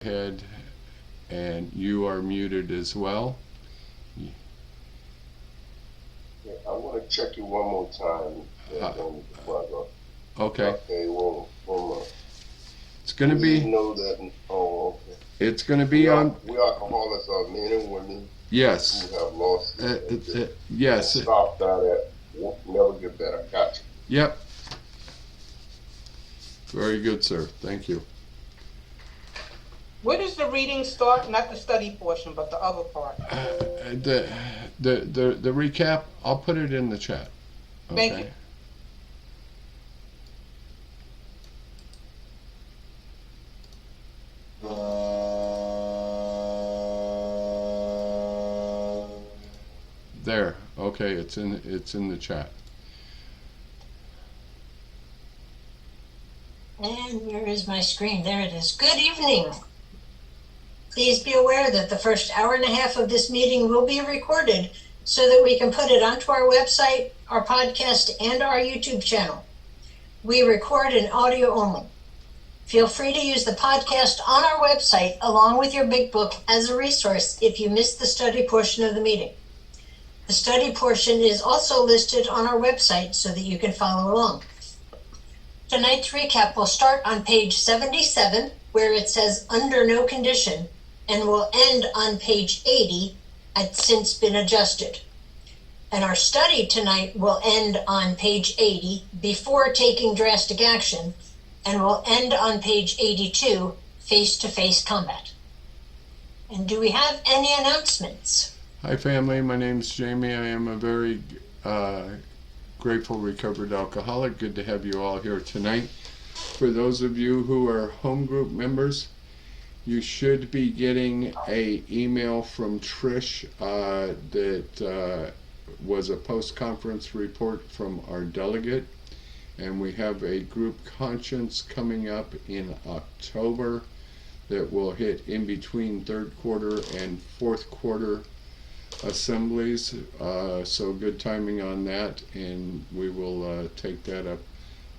ahead, and you are muted as well. Yeah, I want to check it one more time. Before I go. Okay, Okay, one more. it's gonna We be know that. Oh, okay. it's gonna be on. We alcoholics are men and women who Yes, have lost and yes, stopped out at never get better. Gotcha. yep. Very good, sir. Thank you. Where does the reading start? Not the study portion, but the other part. The the recap. I'll put it in the chat. Thank you. Okay. There. Okay. It's in the chat. And where is my screen? There it is. Good evening. Please be aware that the first hour and a half of this meeting will be recorded so that we can put it onto our website, our podcast, and our YouTube channel. We record in audio only. Feel free to use the podcast on our website along with your big book as a resource if you missed the study portion of the meeting. The study portion is also listed on our website so that you can follow along. Tonight's recap will start on page 77, where it says under no condition, and will end on page 80, it's since been adjusted. And our study tonight will end on page 80, before taking drastic action, and will end on page 82, face-to-face combat. And do we have any announcements? Hi, family. My name's Jamie. I am a very grateful recovered alcoholic. Good to have you all here tonight. For those of you who are home group members, you should be getting a email from Trish that was a post-conference report from our delegate, and we have a group conscience coming up in October that will hit in between third quarter and fourth quarter assemblies, so good timing on that, and we will take that up,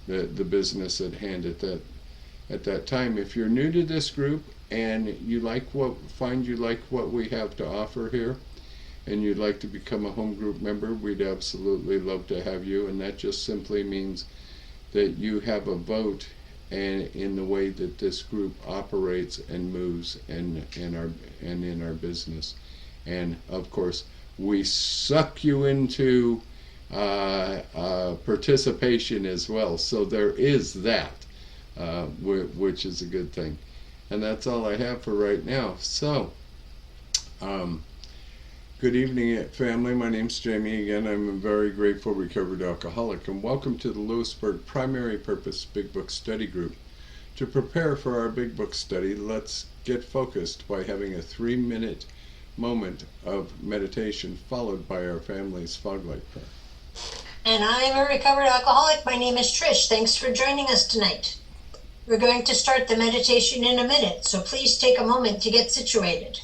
the business at hand at that time. If you're new to this group and you like what we have to offer here, and you'd like to become a home group member, we'd absolutely love to have you. And that just simply means that you have a vote and in the way that this group operates and moves and in our business. And of course, we suck you into participation as well. So there is that, which is a good thing. And that's all I have for right now. So, good evening, family. My name's Jamie again. I'm a very grateful recovered alcoholic, and welcome to the Lewisburg Primary Purpose Big Book Study Group. To prepare for our Big Book study, let's get focused by having a 3-minute moment of meditation followed by our family's fog light prayer. And I'm a recovered alcoholic. My name is Trish. Thanks for joining us tonight. We're going to start the meditation in a minute, so please take a moment to get situated.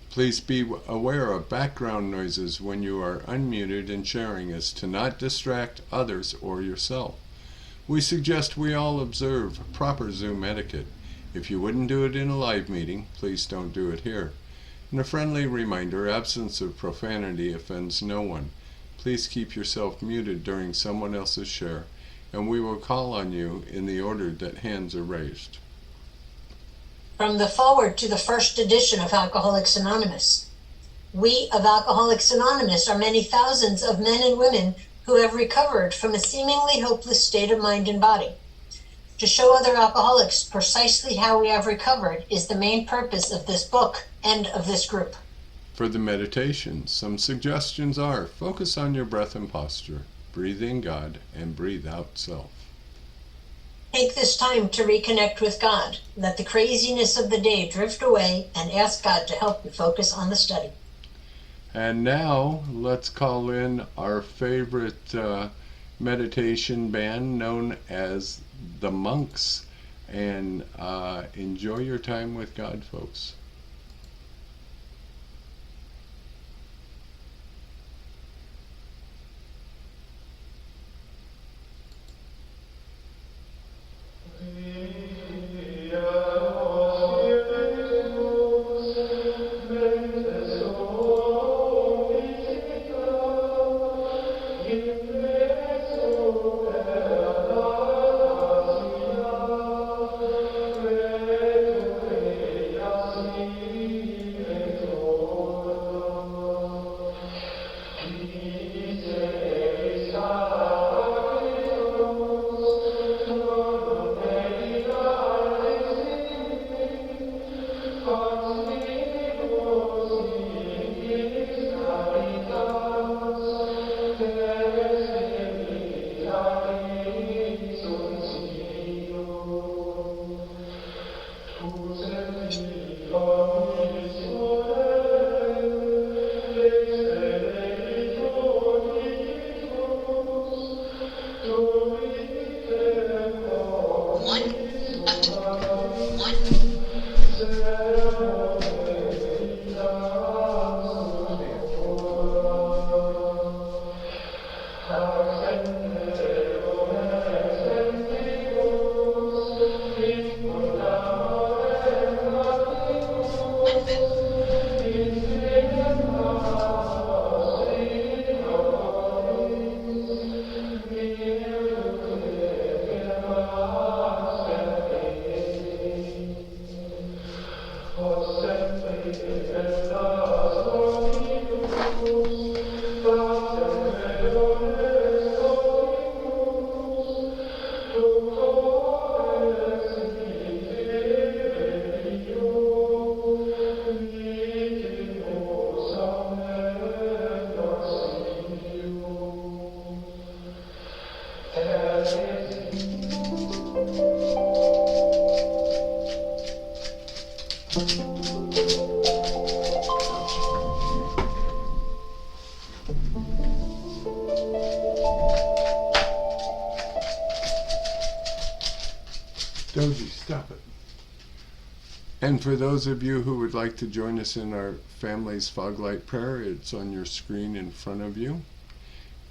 Please be aware of background noises when you are unmuted and sharing, as to not distract others or yourself. We suggest we all observe proper Zoom etiquette. If you wouldn't do it in a live meeting, please don't do it here. And a friendly reminder, absence of profanity offends no one. Please keep yourself muted during someone else's share, and we will call on you in the order that hands are raised. From the foreword to the first edition of Alcoholics Anonymous. We of Alcoholics Anonymous are many thousands of men and women who have recovered from a seemingly hopeless state of mind and body. To show other alcoholics precisely how we have recovered is the main purpose of this book and of this group. For the meditation, some suggestions are: focus on your breath and posture, breathe in God, and breathe out self. Take this time to reconnect with God. Let the craziness of the day drift away and ask God to help you focus on the study. And now let's call in our favorite meditation band known as the Monks, and enjoy your time with God, folks. Doji, stop it. And for those of you who would like to join us in our family's fog light prayer, it's on your screen in front of you.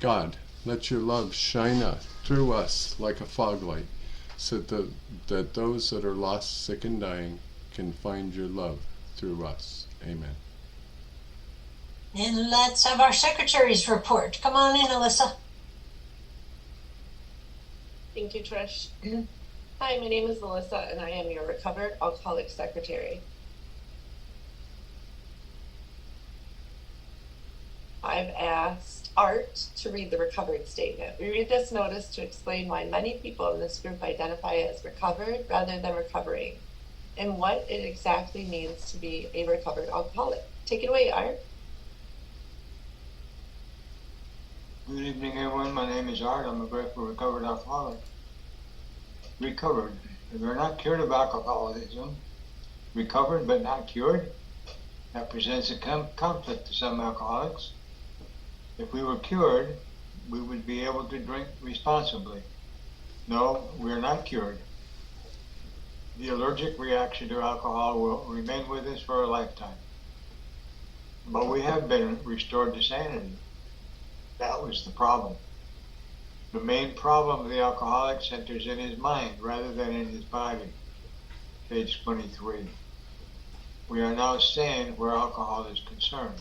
God, let your love shine through us like a fog light, so that those that are lost, sick, and dying can find your love through us. Amen. And let's have our secretary's report. Come on in, Alyssa. Thank you, Trish. Hi, my name is Alyssa, and I am your recovered alcoholic secretary. I've asked Art to read the recovered statement. We read this notice to explain why many people in this group identify as recovered rather than recovering, and what it exactly means to be a recovered alcoholic. Take it away, Art. Good evening, everyone. My name is Art. I'm a grateful recovered alcoholic. Recovered. If we're not cured of alcoholism, recovered but not cured, that presents a conflict to some alcoholics. If we were cured, we would be able to drink responsibly. No, we're not cured. The allergic reaction to alcohol will remain with us for a lifetime. But we have been restored to sanity. That was the problem. The main problem of the alcoholic centers in his mind rather than in his body. Page 23. We are now sane where alcohol is concerned.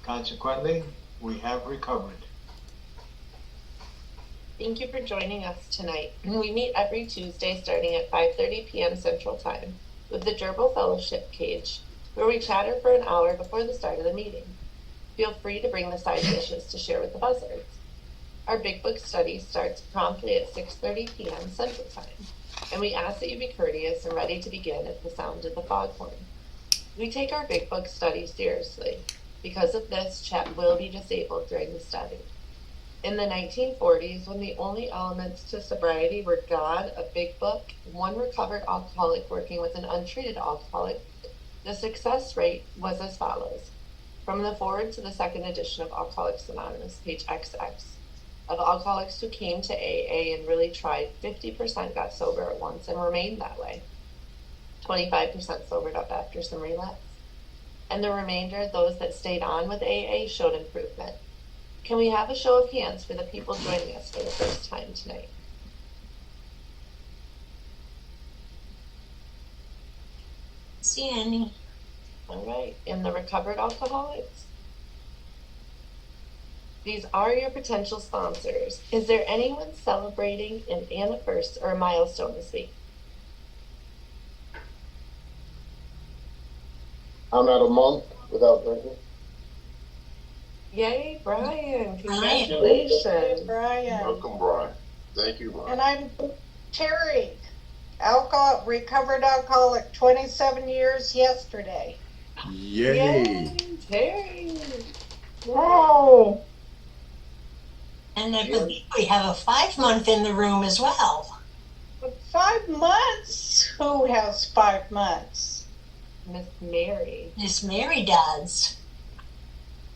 Consequently, we have recovered. Thank you for joining us tonight. We meet every Tuesday starting at 5:30 p.m. Central Time with the Gerbil Fellowship Cage, where we chatter for an hour before the start of the meeting. Feel free to bring the side dishes to share with the buzzards. Our Big Book study starts promptly at 6:30 p.m. Central Time, and we ask that you be courteous and ready to begin at the sound of the foghorn. We take our Big Book study seriously. Because of this, chat will be disabled during the study. In the 1940s, when the only elements to sobriety were God, a Big Book, one recovered alcoholic working with an untreated alcoholic, the success rate was as follows. From the forward to the second edition of Alcoholics Anonymous, page XX. Of alcoholics who came to AA and really tried, 50% got sober at once and remained that way. 25% sobered up after some relapse. And the remainder, those that stayed on with AA, showed improvement. Can we have a show of hands for the people joining us for the first time tonight? See any? All right, and the recovered alcoholics? These are your potential sponsors. Is there anyone celebrating an anniversary or a milestone this week? I'm at a month without drinking. Yay, Brian, Hey, congratulations. Brian. Welcome, Brian. Thank you, Brian. And I'm Terry, recovered alcoholic, 27 years yesterday. Yay! Terry. Wow. And I believe we have a 5-month in the room as well. 5 months? Who has 5 months? Miss Mary. Miss Mary does.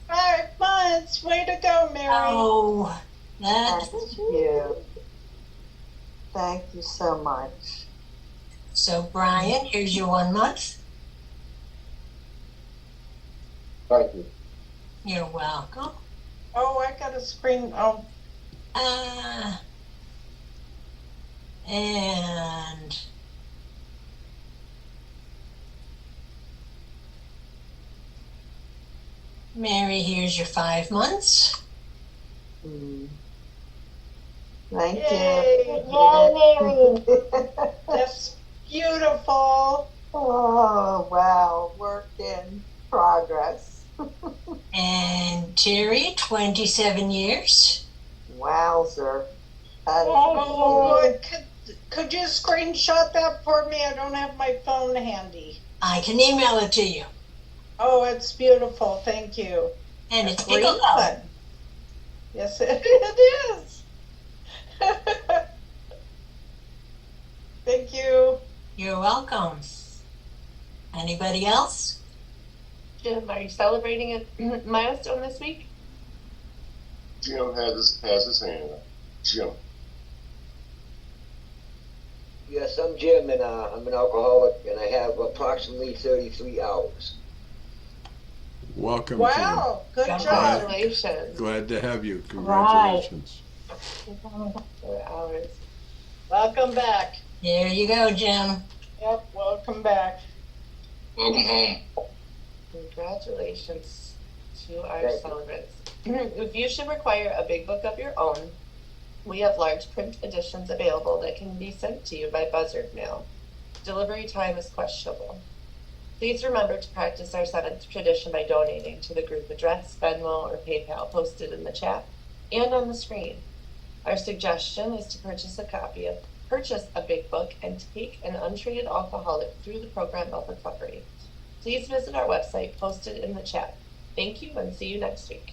5 months. Way to go, Mary. Oh, that's Thank you. Thank you so much. so. Brian, here's your 1 month. Thank you. You're welcome. Oh, I got a screen. Oh, And Mary, here's your 5 months. Thank yay! That's beautiful. Oh, wow. Work in progress. And Terry, 27 years. Wowzer. That is Oh, Lord, could you screenshot that for me? I don't have my phone handy. I can email it to you. Oh, it's beautiful. Thank you. And it's green pickleball. fun. Yes, it is. Thank you. You're welcome. Anybody else? Jim, are you celebrating a milestone this week? Jim has his hand up. Jim. Yes, I'm Jim, and I'm an alcoholic, and I have approximately 33 hours. Welcome, Wow, good job. Congratulations. Jim. Glad to have you. Congratulations. 4 hours. Welcome back. There you go, Jim. Yep, welcome back. Welcome home. Congratulations to our Thank you. celebrants. If you should require a big book of your own, we have large print editions available that can be sent to you by buzzard mail. Delivery time is questionable. Please remember to practice our 7th tradition by donating to the group address, Venmo, or PayPal posted in the chat and on the screen. Our suggestion is to purchase a big book and take an untreated alcoholic through the program of recovery. Please visit our website posted in the chat. Thank you and see you next week.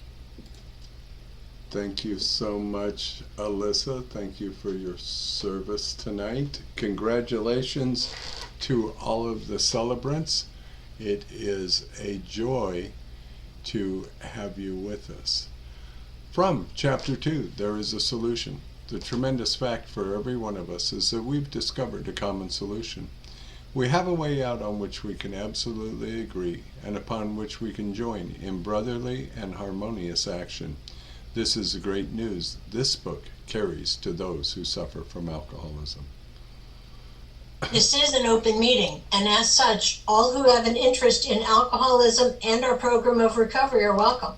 Thank you so much, Alyssa. Thank you for your service tonight. Congratulations to all of the celebrants. It is a joy to have you with us. From Chapter 2, There is a Solution. The tremendous fact for every one of us is that we've discovered a common solution. We have a way out on which we can absolutely agree and upon which we can join in brotherly and harmonious action. This is the great news this book carries to those who suffer from alcoholism. This is an open meeting, and as such, all who have an interest in alcoholism and our program of recovery are welcome.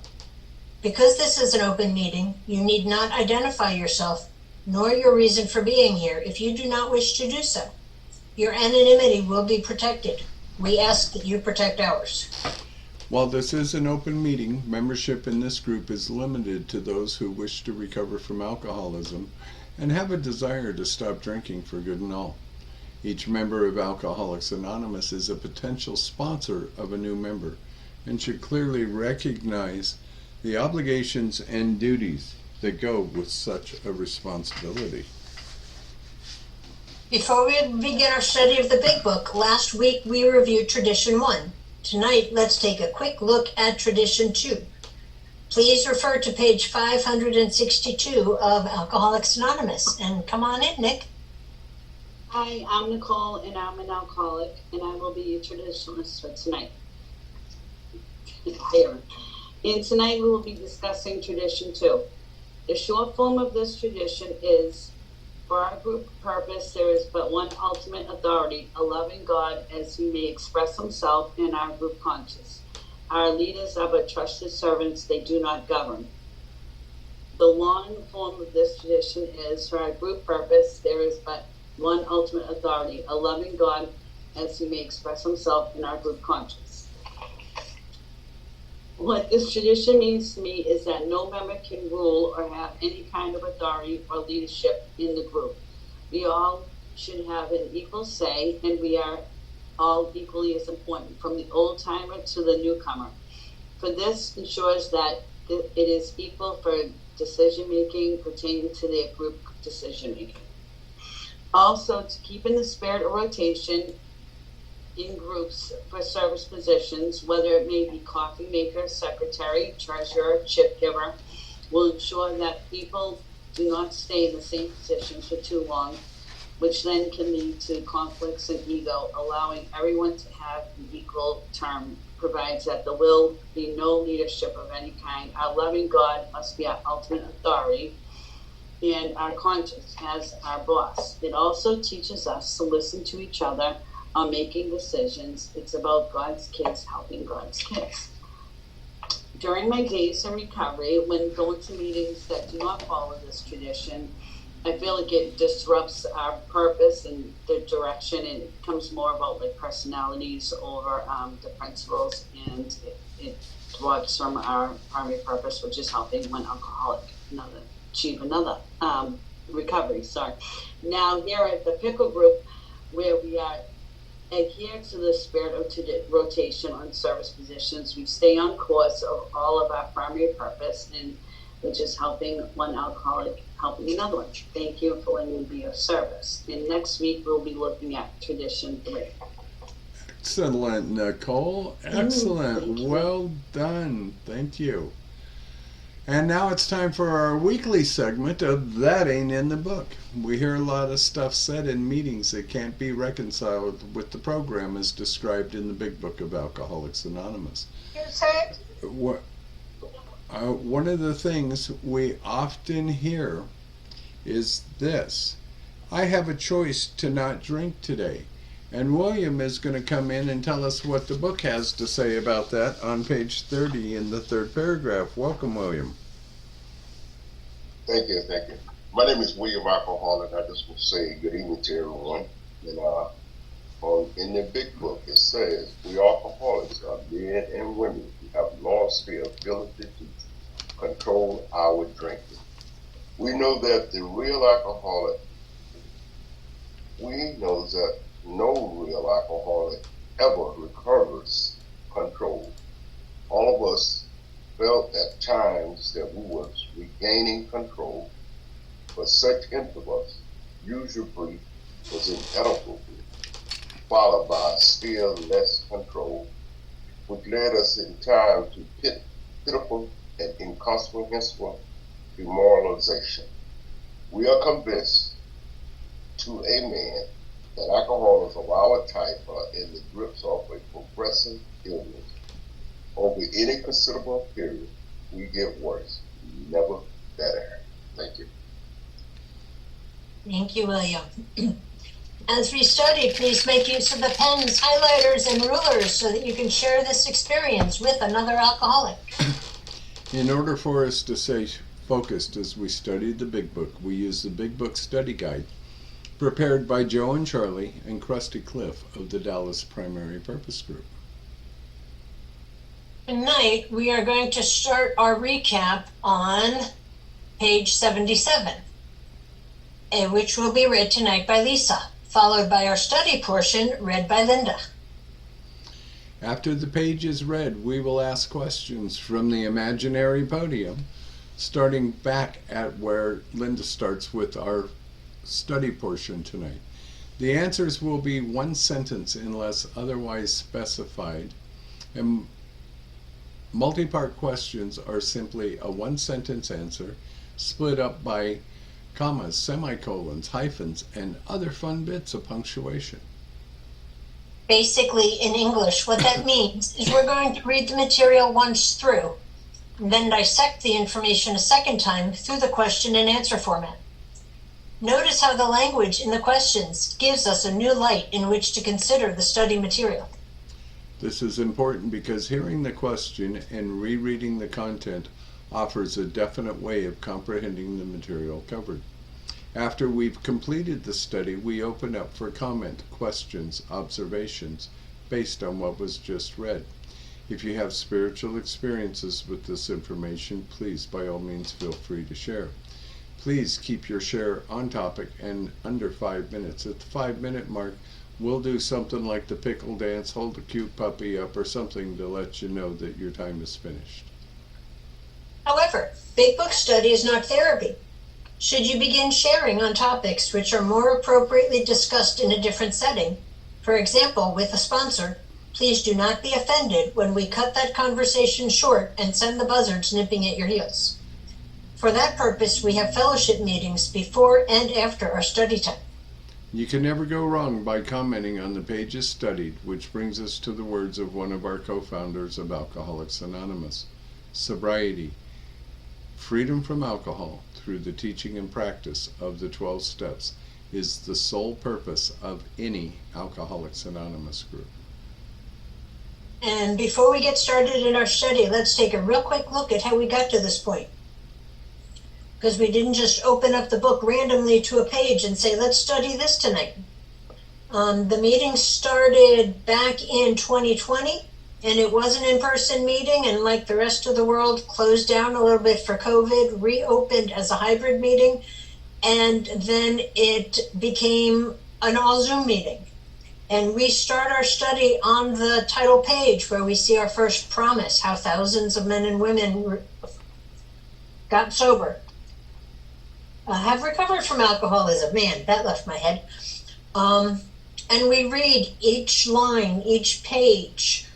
Because this is an open meeting, you need not identify yourself nor your reason for being here if you do not wish to do so. Your anonymity will be protected. We ask that you protect ours. While this is an open meeting, membership in this group is limited to those who wish to recover from alcoholism and have a desire to stop drinking for good and all. Each member of Alcoholics Anonymous is a potential sponsor of a new member and should clearly recognize the obligations and duties that go with such a responsibility. Before we begin our study of the Big Book, last week we reviewed Tradition 1. Tonight, let's take a quick look at Tradition 2. Please refer to page 562 of Alcoholics Anonymous. And come on in, Nick. Hi, I'm Nicole, and I'm an alcoholic, and I will be your traditionalist for tonight. And tonight we will be discussing Tradition 2. The short form of this tradition is, for our group purpose, there is but one ultimate authority, a loving God, as he may express himself in our group conscience. Our leaders are but trusted servants, they do not govern. The long form of this tradition is, for our group purpose, there is but one ultimate authority, a loving God, as he may express himself in our group conscience. What this tradition means to me is that no member can rule or have any kind of authority or leadership in the group. We all should have an equal say, and we are all equally as important, from the old timer to the newcomer. For this ensures that it is equal for decision making pertaining to their group decision making. Also, to keep in the spirit of rotation in groups for service positions, whether it may be coffee maker, secretary, treasurer, chip giver, will ensure that people do not stay in the same positions for too long which then can lead to conflicts and ego. Allowing everyone to have an equal term provides that there will be no leadership of any kind. Our loving God must be our ultimate authority, and our conscience as our boss. It also teaches us to listen to each other on making decisions. It's about God's kids helping God's kids. During my days in recovery, when going to meetings that do not follow this tradition, I feel like it disrupts our purpose and the direction, and it becomes more about like personalities over the principles, and it thwarts from our primary purpose, which is helping one alcoholic achieve another recovery. Now here at the Pickle Group, where we are adhere to the spirit of rotation on service positions, we stay on course of all of our primary purpose, and which is helping one alcoholic helping another one. Thank you for letting me be of service. And next week we'll be looking at tradition 3. Excellent, Nicole. Excellent. Well done. Thank you. And now it's time for our weekly segment of That Ain't in the Book. We hear a lot of stuff said in meetings that can't be reconciled with the program as described in the Big Book of Alcoholics Anonymous. One of the things we often hear is this: I have a choice to not drink today. And William is going to come in and tell us what the book has to say about that on page 30 in the 3rd paragraph. Welcome, William. Thank you. My name is William Alcoholic. I just want to say good evening to everyone. And in the Big Book, it says, we alcoholics are men and women who have lost the ability to control our drinking. We know that the real alcoholic, we know that no real alcoholic ever recovers control. All of us felt at times that we was regaining control, but such intervals usually was inevitable, followed by still less control, which led us in time to pitiful and incomprehensible demoralization. We are convinced to a man that alcoholics of our type are in the grips of a progressive illness. Over any considerable period, we get worse, never better. Thank you. Thank you, William. As we study, please make use of the pens, highlighters, and rulers so that you can share this experience with another alcoholic. In order for us to stay focused as we study the Big Book, we use the Big Book Study Guide, prepared by Joe and Charlie and Krusty Cliff of the Dallas Primary Purpose Group. Tonight, we are going to start our recap on page 77, which will be read tonight by Lisa, followed by our study portion read by Linda. After the page is read, we will ask questions from the imaginary podium, starting back at where Linda starts with our study portion tonight. The answers will be one sentence unless otherwise specified, and multi-part questions are simply a one-sentence answer split up by commas, semicolons, hyphens, and other fun bits of punctuation. Basically, in English, what that means is we're going to read the material once through, and then dissect the information a second time through the question and answer format. Notice how the language in the questions gives us a new light in which to consider the study material. This is important because hearing the question and rereading the content offers a definite way of comprehending the material covered. After we've completed the study, we open up for comment, questions, observations based on what was just read. If you have spiritual experiences with this information, please, by all means, feel free to share. Please keep your share on topic and under 5 minutes. At the 5-minute mark, we'll do something like the pickle dance, hold a cute puppy up, or something to let you know that your time is finished. However, Big Book study is not therapy. Should you begin sharing on topics which are more appropriately discussed in a different setting, for example, with a sponsor, please do not be offended when we cut that conversation short and send the buzzards nipping at your heels. For that purpose, we have fellowship meetings before and after our study time. You can never go wrong by commenting on the pages studied, which brings us to the words of one of our co-founders of Alcoholics Anonymous. Sobriety, freedom from alcohol through the teaching and practice of the 12 steps, is the sole purpose of any Alcoholics Anonymous group. And before we get started in our study, let's take a real quick look at how we got to this point. Because we didn't just open up the book randomly to a page and say, let's study this tonight. The meeting started back in 2020, and it was an in-person meeting, and like the rest of the world, closed down a little bit for COVID, reopened as a hybrid meeting, and then it became an all-Zoom meeting. And we start our study on the title page where we see our first promise, how thousands of men and women got sober, have recovered from alcoholism. Man, that left my head. And we read each line, each page,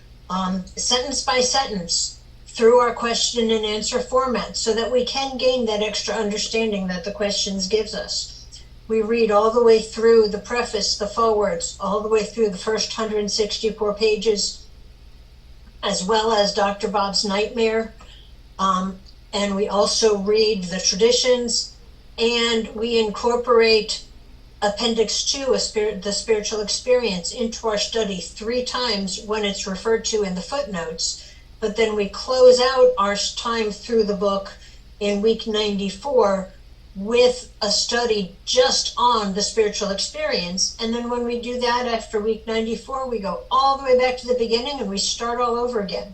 sentence by sentence, through our question and answer format so that we can gain that extra understanding that the questions gives us. We read all the way through the preface, the forewords, all the way through the first 164 pages, as well as Dr. Bob's Nightmare. And we also read the traditions, and we incorporate Appendix 2, the spiritual experience, into our study 3 times when it's referred to in the footnotes. But then we close out our time through the book in week 94 with a study just on the spiritual experience. And then when we do that after week 94, we go all the way back to the beginning and we start all over again.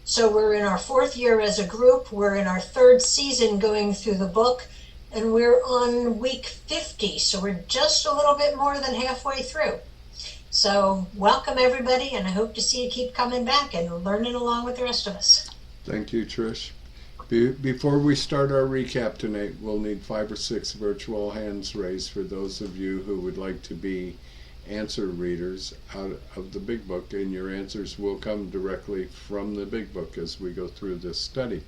So we're in our 4th year as a group. We're in our 3rd season going through the book, and we're on week 50. So we're just a little bit more than halfway through. So welcome everybody, and I hope to see you keep coming back and learning along with the rest of us. Thank you, Trish. Before we start our recap tonight, we'll need 5 or 6 virtual hands raised for those of you who would like to be answer readers out of the Big Book, and your answers will come directly from the Big Book as we go through this study.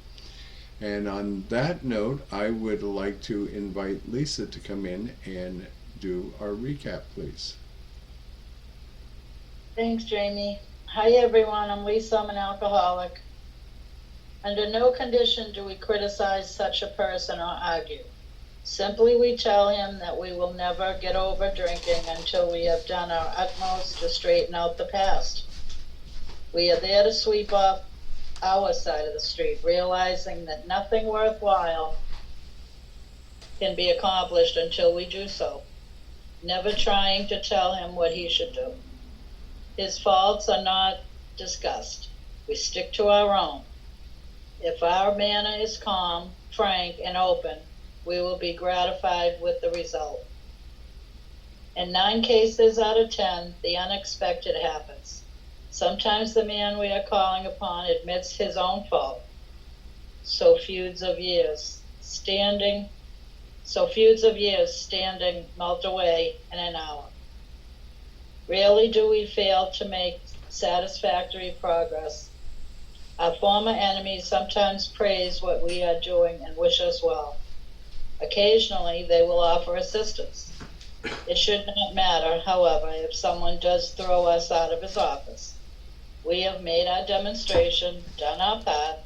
And on that note, I would like to invite Lisa to come in and do our recap, please. Thanks, Jamie. Hi, everyone. I'm Lisa. I'm an alcoholic. Under no condition do we criticize such a person or argue. Simply we tell him that we will never get over drinking until we have done our utmost to straighten out the past. We are there to sweep off our side of the street, realizing that nothing worthwhile can be accomplished until we do so, never trying to tell him what he should do. His faults are not discussed. We stick to our own. If our manner is calm, frank, and open, we will be gratified with the result. In 9 cases out of 10, the unexpected happens. Sometimes the man we are calling upon admits his own fault. So feuds of years standing melt away in an hour. Rarely do we fail to make satisfactory progress. Our former enemies sometimes praise what we are doing and wish us well. Occasionally, they will offer assistance. It should not matter, however, if someone does throw us out of his office. We have made our demonstration, done our part.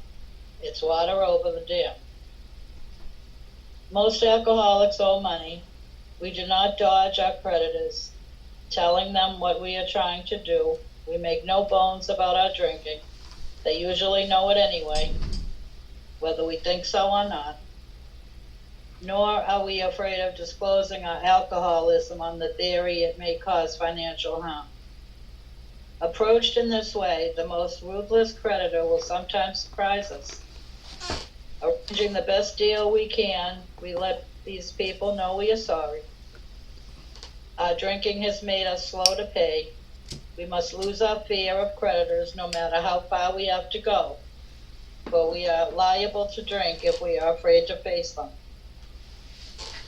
It's water over the dam. Most alcoholics owe money. We do not dodge our creditors, telling them what we are trying to do. We make no bones about our drinking. They usually know it anyway, whether we think so or not. Nor are we afraid of disclosing our alcoholism on the theory it may cause financial harm. Approached in this way, the most ruthless creditor will sometimes surprise us. Arranging the best deal we can, we let these people know we are sorry. Our drinking has made us slow to pay. We must lose our fear of creditors no matter how far we have to go, for we are liable to drink if we are afraid to face them.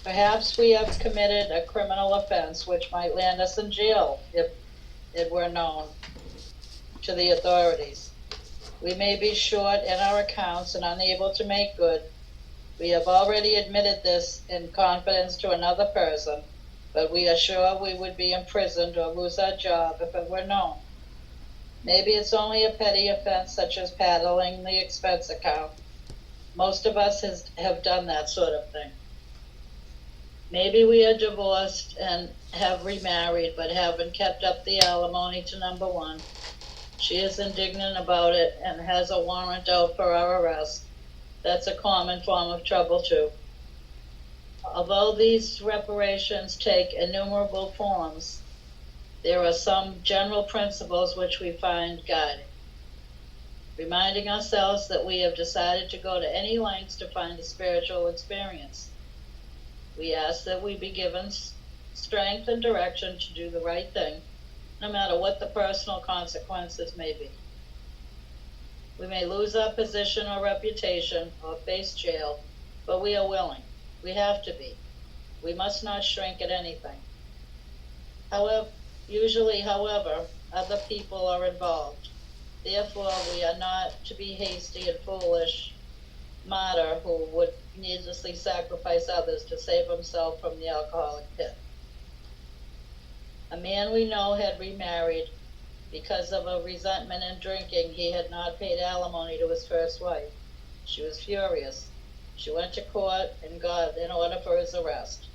Perhaps we have committed a criminal offense which might land us in jail if it were known to the authorities. We may be short in our accounts and unable to make good. We have already admitted this in confidence to another person, but we are sure we would be imprisoned or lose our job if it were known. Maybe it's only a petty offense such as paddling the expense account. Most of us have done that sort of thing. Maybe we are divorced and have remarried but haven't kept up the alimony to number one. She is indignant about it and has a warrant out for our arrest. That's a common form of trouble too. Although these reparations take innumerable forms, there are some general principles which we find guiding. Reminding ourselves that we have decided to go to any lengths to find a spiritual experience. We ask that we be given strength and direction to do the right thing, no matter what the personal consequences may be. We may lose our position or reputation or face jail, but we are willing. We have to be. We must not shrink at anything. However, other people are involved. Therefore, we are not to be hasty and foolish martyr who would needlessly sacrifice others to save himself from the alcoholic pit. A man we know had remarried. Because of a resentment in drinking, he had not paid alimony to his first wife. She was furious. She went to court and got an order for his arrest.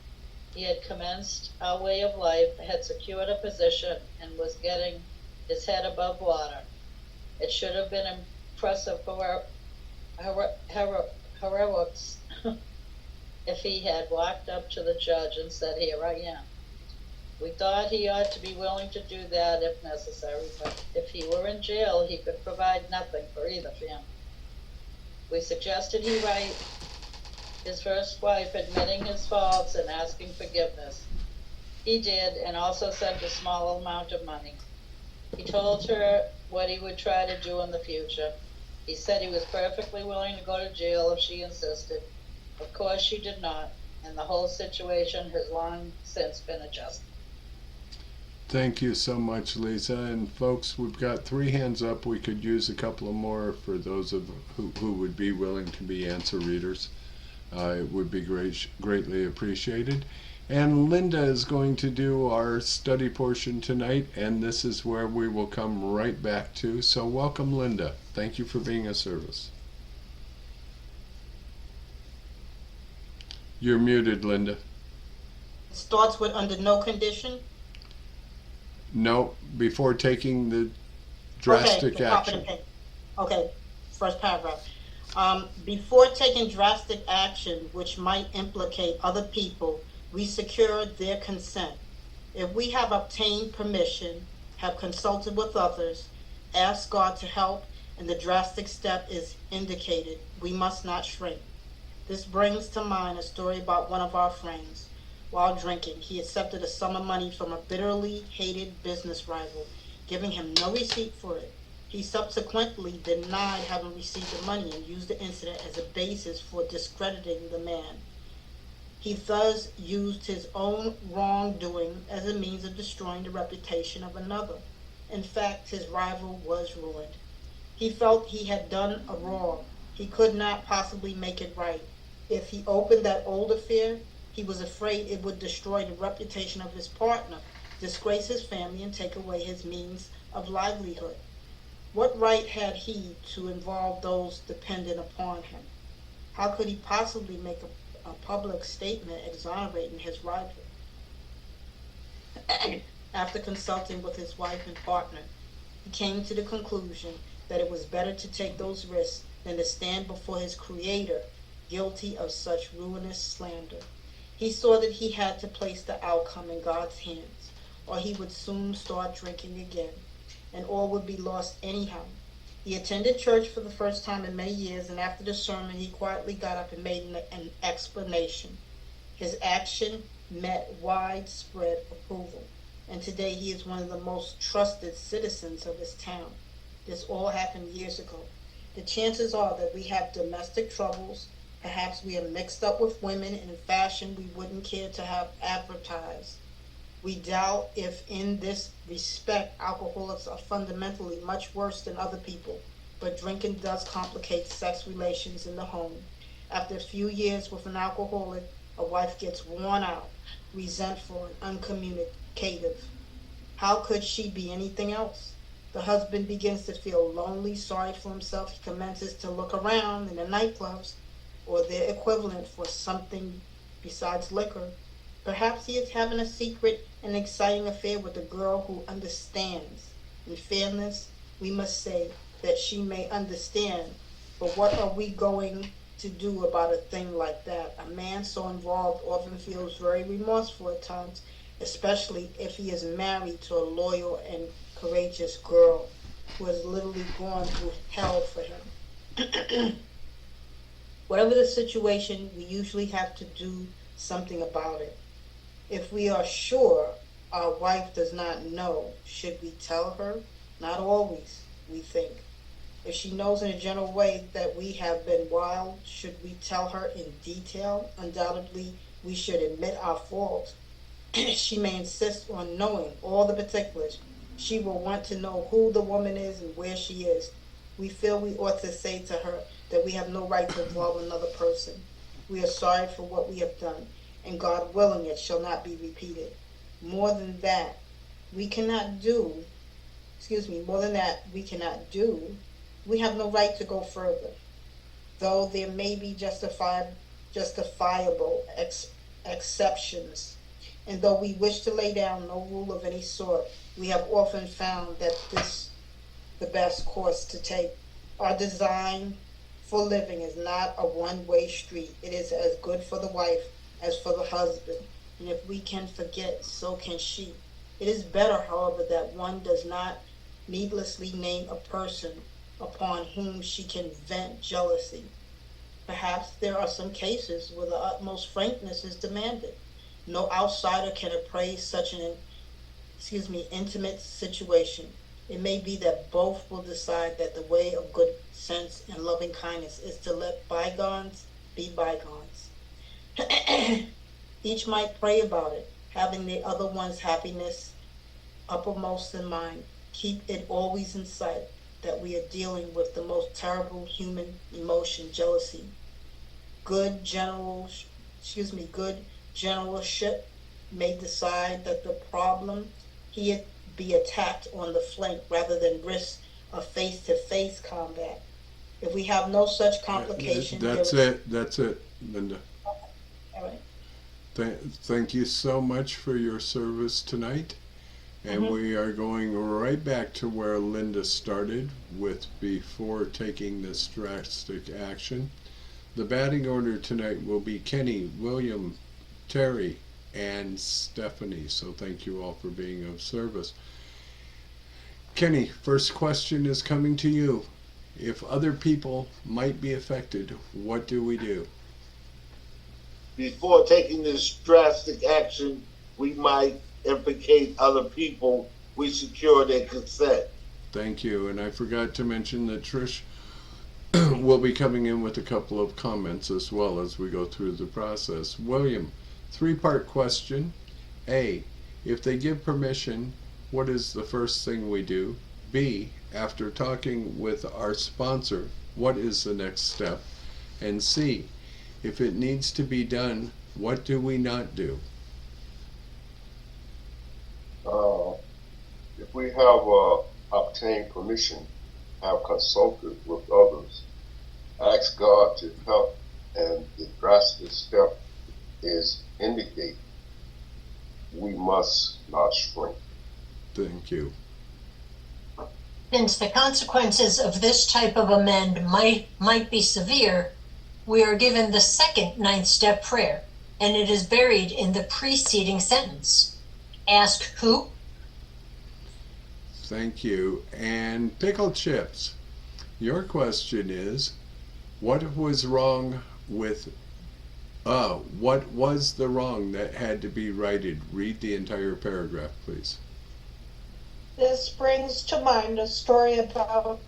He had commenced our way of life, had secured a position, and was getting his head above water. It should have been impressive heroics if he had walked up to the judge and said, "Here I am." We thought he ought to be willing to do that if necessary, but if he were in jail, he could provide nothing for either family. We suggested he write his first wife admitting his faults and asking forgiveness. He did, and also sent a small amount of money. He told her what he would try to do in the future. He said he was perfectly willing to go to jail if she insisted. Of course she did not, and the whole situation has long since been adjusted. Thank you so much, Lisa. And folks, we've got 3 hands up. We could use a couple of more for those of who would be willing to be answer readers. It would be greatly appreciated. And Linda is going to do our study portion tonight, and this is where we will come right back to. So welcome, Linda. Thank you for being of service. You're muted, Linda. It starts with under no condition. No, before taking the drastic action. Okay, first paragraph. Before taking drastic action which might implicate other people, we secure their consent. If we have obtained permission, have consulted with others, asked God to help, and the drastic step is indicated, we must not shrink. This brings to mind a story about one of our friends. While drinking, he accepted a sum of money from a bitterly hated business rival, giving him no receipt for it. He subsequently denied having received the money and used the incident as a basis for discrediting the man. He thus used his own wrongdoing as a means of destroying the reputation of another. In fact, his rival was ruined. He felt he had done a wrong. He could not possibly make it right. If he opened that old affair, he was afraid it would destroy the reputation of his partner, disgrace his family, and take away his means of livelihood. What right had he to involve those dependent upon him? How could he possibly make a public statement exonerating his rival? After consulting with his wife and partner, he came to the conclusion that it was better to take those risks than to stand before his Creator guilty of such ruinous slander. He saw that he had to place the outcome in God's hands, or he would soon start drinking again, and all would be lost anyhow. He attended church for the first time in many years, and after the sermon, he quietly got up and made an explanation. His action met widespread approval, and today he is one of the most trusted citizens of his town. This all happened years ago. The chances are that we have domestic troubles. Perhaps we are mixed up with women in fashion we wouldn't care to have advertised. We doubt if in this respect alcoholics are fundamentally much worse than other people, but drinking does complicate sex relations in the home. After a few years with an alcoholic, A wife gets worn out, resentful, and uncommunicative. How could she be anything else? The husband begins to feel lonely, sorry for himself. He commences to look around in the nightclubs or their equivalent for something besides liquor. Perhaps he is having a secret and exciting affair with a girl who understands. In fairness, we must say that she may understand, but what are we going to do about a thing like that? A man so involved often feels very remorseful at times, especially if he is married to a loyal and courageous girl who has literally gone through hell for him. Whatever the situation, we usually have to do something about it. If we are sure our wife does not know, should we tell her? Not always, we think. If she knows in a general way that we have been wild, should we tell her in detail? Undoubtedly, we should admit our fault. She may insist on knowing all the particulars. She will want to know who the woman is and where she is. We feel we ought to say to her that we have no right to involve another person. We are sorry for what we have done, and God willing it shall not be repeated. More than that, we cannot do. We have no right to go further. Though there may be justifiable exceptions, and though we wish to lay down no rule of any sort, we have often found that this the best course to take. Our design for living is not a one-way street. It is as good for the wife as for the husband, and if we can forget, so can she. It is better, however, that one does not needlessly name a person upon whom she can vent jealousy. Perhaps there are some cases where the utmost frankness is demanded. No outsider can appraise such an intimate situation. It may be that both will decide that the way of good sense and loving kindness is to let bygones be bygones. Each might pray about it, having the other one's happiness uppermost in mind. Keep it always in sight that we are dealing with the most terrible human emotion, jealousy. Good generalship may decide that the problem here be attacked on the flank rather than risk a face-to-face combat. If we have no such complication... That's it, Linda. All right. Thank you so much for your service tonight. And we are going right back to where Linda started with before taking this drastic action. The batting order tonight will be Kenny, William, Terry, and Stephanie. So thank you all for being of service. Kenny, first question is coming to you. If other people might be affected, what do we do? Before taking this drastic action, we might implicate other people. We secure their consent. Thank you. And I forgot to mention that Trish will be coming in with a couple of comments as well as we go through the process. William, three-part question. A, if they give permission, what is the first thing we do? B, after talking with our sponsor, what is the next step? And C, if it needs to be done, what do we not do? If we have obtained permission, have consulted with others, ask God to help, and the drastic step is indicate, we must not shrink. Thank you. Since the consequences of this type of amend might be severe, we are given the second ninth step prayer, and it is buried in the preceding sentence. Ask who? Thank you. And Pickle Chips, your question is, what was wrong with, what was the wrong that had to be righted? Read the entire paragraph, please. This brings to mind a story about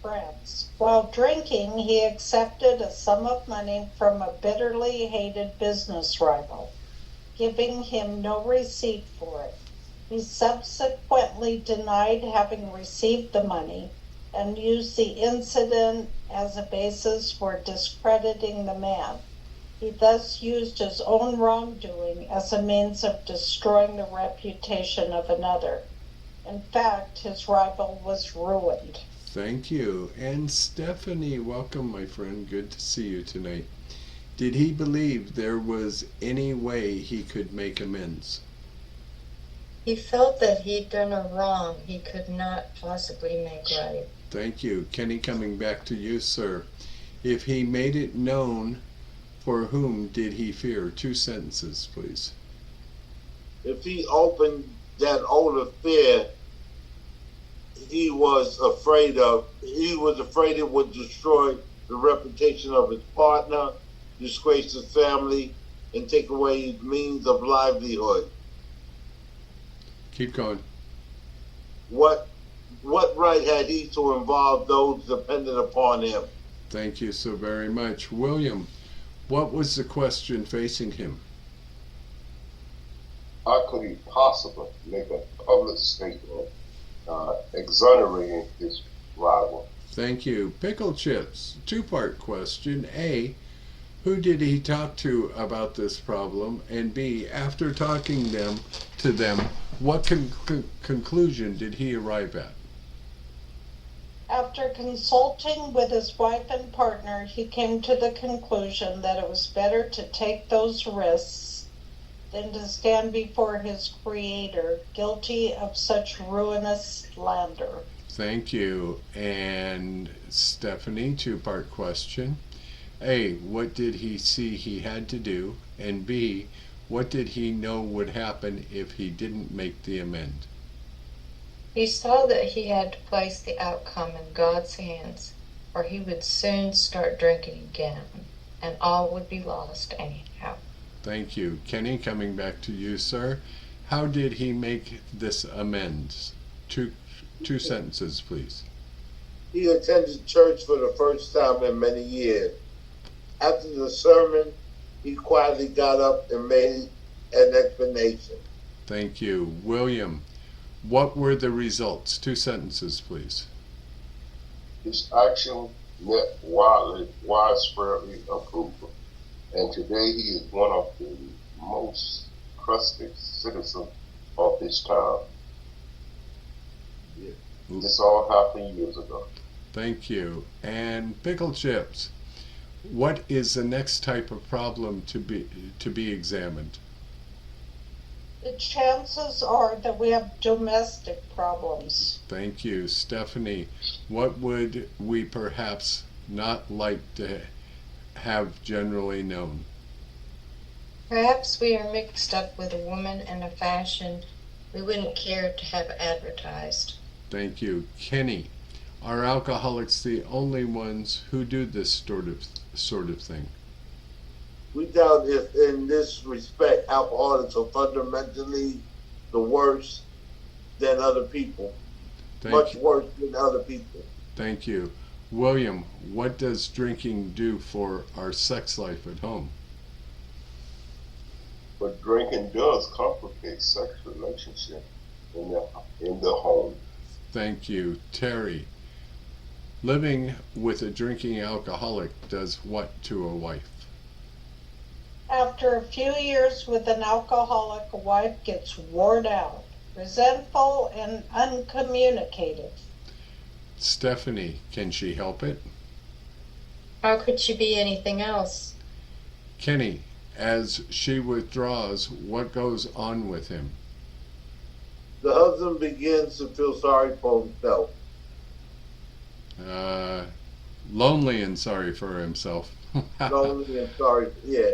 friends. While drinking, he accepted a sum of money from a bitterly hated business rival, giving him no receipt for it. He subsequently denied having received the money and used the incident as a basis for discrediting the man. He thus used his own wrongdoing as a means of destroying the reputation of another. In fact, his rival was ruined. Thank you. And Stephanie, welcome, my friend. Good to see you tonight. Did he believe there was any way he could make amends? He felt that he'd done a wrong he could not possibly make right. Thank you. Kenny, coming back to you, sir. If he made it known, for whom did he fear? 2 sentences, please. If he opened that oath of fear, he was afraid it would destroy the reputation of his partner, disgrace his family, and take away his means of livelihood. Keep going. What right had he to involve those dependent upon him? Thank you so very much. William, what was the question facing him? How could he possibly make a public statement exonerating his rival? Thank you. Pickle Chips, 2-part question. A, who did he talk to about this problem? And B, after talking to them, what conclusion did he arrive at? After consulting with his wife and partner, he came to the conclusion that it was better to take those risks than to stand before his Creator guilty of such ruinous slander. Thank you. And Stephanie, 2-part question. A, what did he see he had to do? And B, what did he know would happen if he didn't make the amend? He saw that he had to place the outcome in God's hands, or he would soon start drinking again, and all would be lost anyhow. Thank you. Kenny, coming back to you, sir. How did he make this amends? Two sentences, please. He attended church for the first time in many years. After the sermon, he quietly got up and made an explanation. Thank you. William, what were the results? 2 sentences, please. His action met widespread approval, and today he is one of the most trusted citizens of his time. This all happened years ago. Thank you. And Pickle Chips, what is the next type of problem to be examined? The chances are that we have domestic problems. Thank you. Stephanie, what would we perhaps not like to have generally known? Perhaps we are mixed up with a woman in a fashion we wouldn't care to have advertised. Thank you. Kenny, are alcoholics the only ones who do this sort of thing? We doubt if, in this respect, alcoholics are fundamentally the worst than other people. Much worse than other people. Thank you. William, what does drinking do for our sex life at home? But drinking does complicate sex relationships in the home. Thank you. Terry, living with a drinking alcoholic does what to a wife? After a few years with an alcoholic, a wife gets worn out, resentful, and uncommunicative. Stephanie, can she help it? How could she be anything else? Kenny, as she withdraws, what goes on with him? The husband begins to feel sorry for himself. Lonely and sorry for himself. Lonely and sorry, yeah.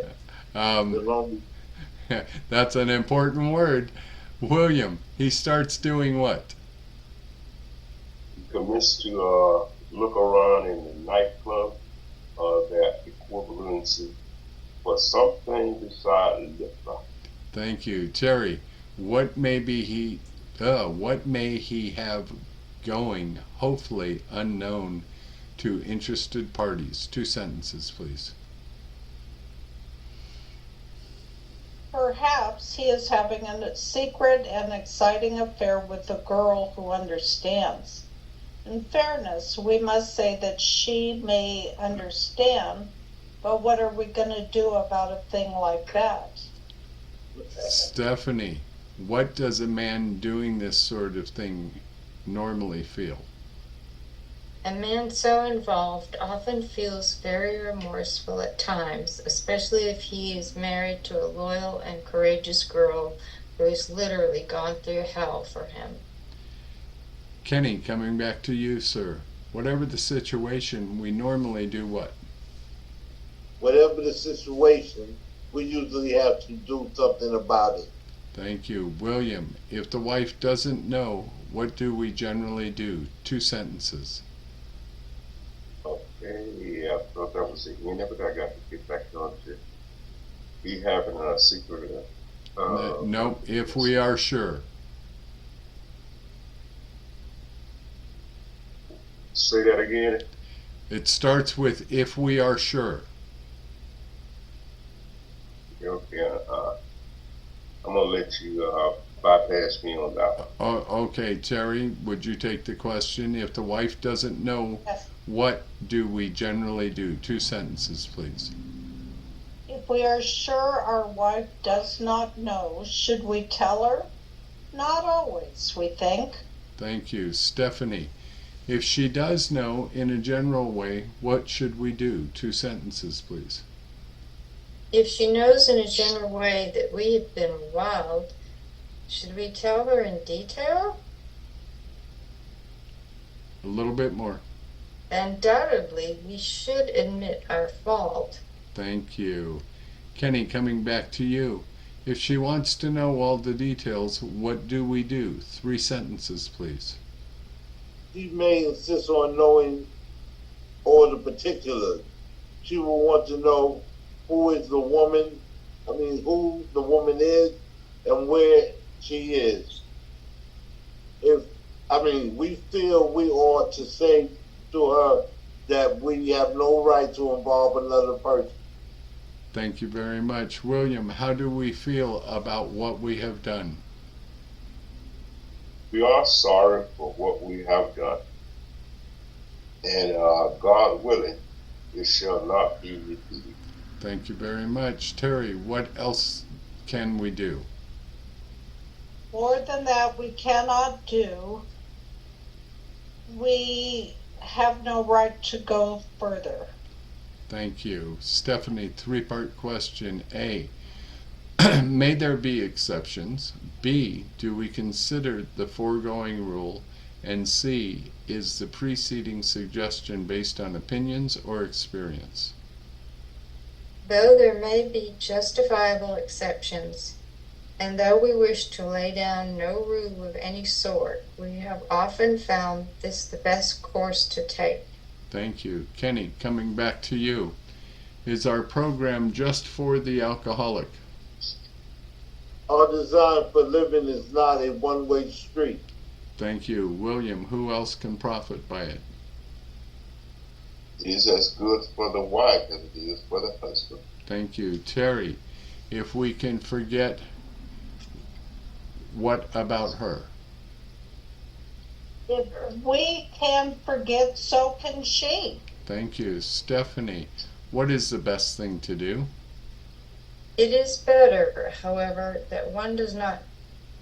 That's an important word. William, he starts doing what? He commits to look around in the nightclub, that equivalency for something beside liquor. Thank you. Terry, what may he have going, hopefully unknown to interested parties? 2 sentences, please. Perhaps he is having a secret and exciting affair with a girl who understands. In fairness, we must say that she may understand, But what are we going to do about a thing like that? Stephanie, what does a man doing this sort of thing normally feel? A man so involved often feels very remorseful at times, especially if he is married to a loyal and courageous girl who has literally gone through hell for him. Kenny, coming back to you, sir. Whatever the situation, we normally do what? Whatever the situation, we usually have to do something about it. Thank you. William, if the wife doesn't know, what do we generally do? 2 sentences. Okay, I thought that was the end of it. I got to get back on to be having a secret. Nope, if we are sure. Say that again. It starts with if we are sure. Okay, I'm gonna let you bypass me on that one. Okay, Terry, would you take the question? If the wife doesn't know, Yes. what do we generally do? 2 sentences, please. If we are sure our wife does not know, should we tell her? Not always, we think. Thank you. Stephanie, if she does know in a general way, what should we do? 2 sentences, please. If she knows in a general way that we have been wild, should we tell her in detail? A little bit more. Undoubtedly, we should admit our fault. Thank you. Kenny, coming back to you. If she wants to know all the details, what do we do? 3 sentences, please. She may insist on knowing all the particulars. She will want to know who the woman is and where she is. We feel we ought to say to her that we have no right to involve another person. Thank you very much. William, how do we feel about what we have done? We are sorry for what we have done, and God willing, it shall not be repeated. Thank you very much. Terry, what else can we do? More than that, we cannot do. We have no right to go further. Thank you. Stephanie, 3-part question. A, may there be exceptions? B, do we consider the foregoing rule? And C, is the preceding suggestion based on opinions or experience? Though there may be justifiable exceptions, and though we wish to lay down no rule of any sort, we have often found this the best course to take. Thank you. Kenny, coming back to you. Is our program just for the alcoholic? Our design for living is not a one-way street. Thank you. William, who else can profit by it? It is as good for the wife as it is for the husband. Thank you. Terry, if we can forget, what about her? If we can forget, so can she. Thank you. Stephanie, what is the best thing to do? It is better, however, that one does not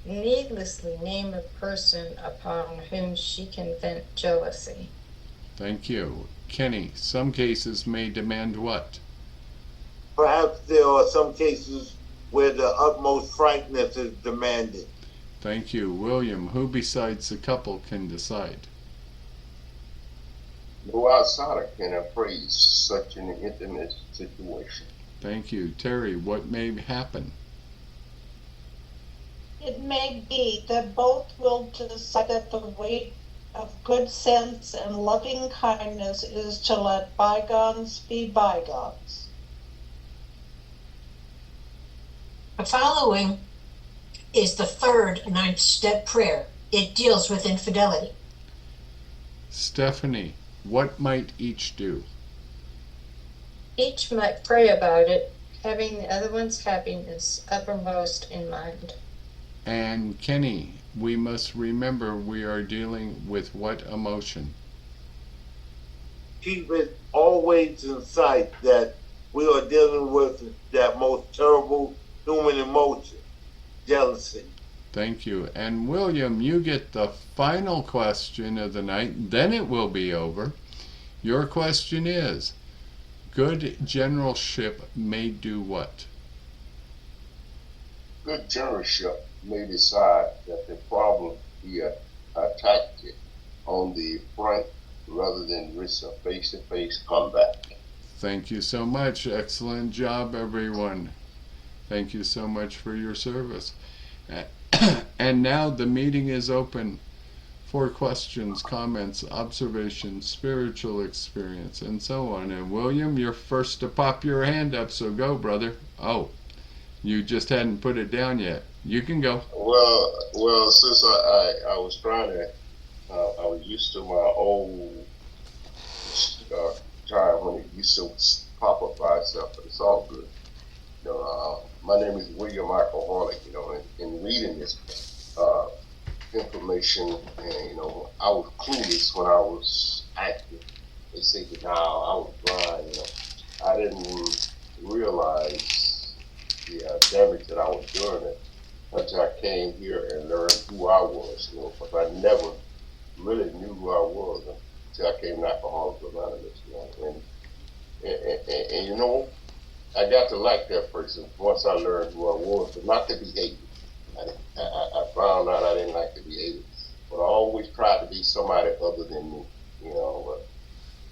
needlessly name a person upon whom she can vent jealousy. Thank you. Kenny, some cases may demand what? Perhaps there are some cases where the utmost frankness is demanded. Thank you. William, who besides the couple can decide? No outsider can appraise such an intimate situation. Thank you. Terry, what may happen? It may be that both will decide that the weight of good sense and loving kindness is to let bygones be bygones. The following is the third 9th-step prayer. It deals with infidelity. Stephanie, what might each do? Each might pray about it, having the other one's happiness uppermost in mind. And Kenny, we must remember we are dealing with what emotion? Keep it always in sight that we are dealing with that most terrible human emotion, jealousy. Thank you. And William, you get the final question of the night, then it will be over. Your question is, good generalship may do what? Good generalship may decide that the problem be attacked on the front rather than risk a face-to-face combat. Thank you so much. Excellent job, everyone. Thank you so much for your service. And now the meeting is open for questions, comments, observations, spiritual experience, and so on. And William, you're first to pop your hand up, so go, brother. Oh, you just hadn't put it down yet. You can go. Well, since I was trying to, I was used to my old time when it used to pop up by itself, but it's all good. My name is William Alcoholic. In reading this information, and I was clueless when I was active. They say that now I was blind. I didn't realize the damage that I was doing until I came here and learned who I was. Because I never really knew who I was until I came to Alcoholics Anonymous. And I got to like that person once I learned who I was, but not to be hated. I found out I didn't like to be hated, but I always tried to be somebody other than me,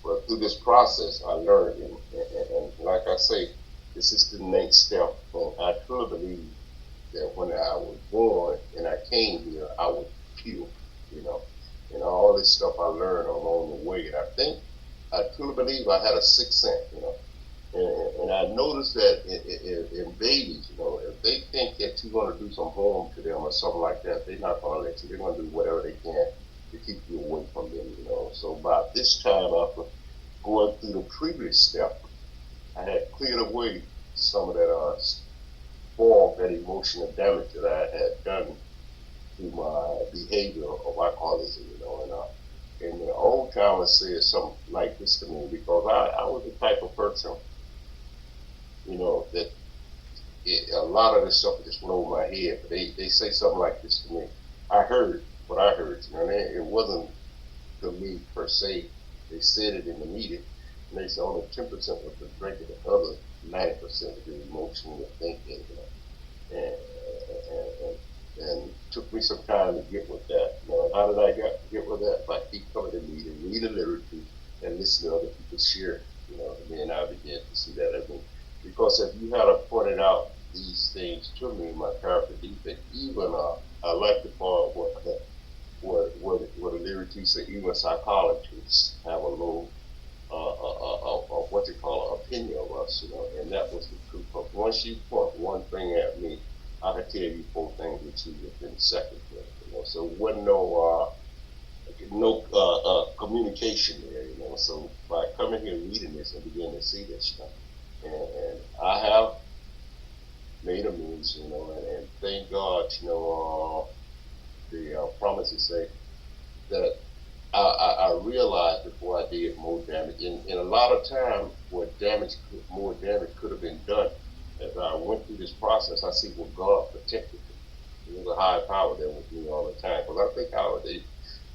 But through this process, I learned, and like I say, this is the next step. And I truly believe that when I was born and I came here, I was pure, and all this stuff I learned along the way. And I truly believe I had a sixth sense, And I noticed that in babies, if they think that you're going to do some harm to them or something like that, they're not going to let you. They're going to do whatever they can to keep you away from them, So by this time, after going through the previous step, I had cleared away some of that form, that emotional damage that I had done through my behavior of alcoholism, And the old timers said something like this to me because I was the type of person, that a lot of this stuff just went over my head. But they say something like this to me. I heard what I heard. It wasn't to me per se. They said it in the meeting, and they said only 10% was the drinking, the other 90% was the emotional thinking. And took me some time to get with that. How did I get with that? By keep coming to meetings, read the literature, and listen to other people share. And then I began to see that. Because if you had pointed out these things to me, my character defect, even I like the part where the literature say even psychologists have a little what they call an opinion of us, and that was the truth. But once you point one thing at me, I could tell you 4 things that you within seconds. So there wasn't no communication there. So by coming here and reading this and beginning to see this stuff. And I have made amends, and thank God, the promises say that I realized before I did more damage. And a lot of time where more damage could have been done, as I went through this process, I see where God protected me. There was a higher power there with me all the time. Because I think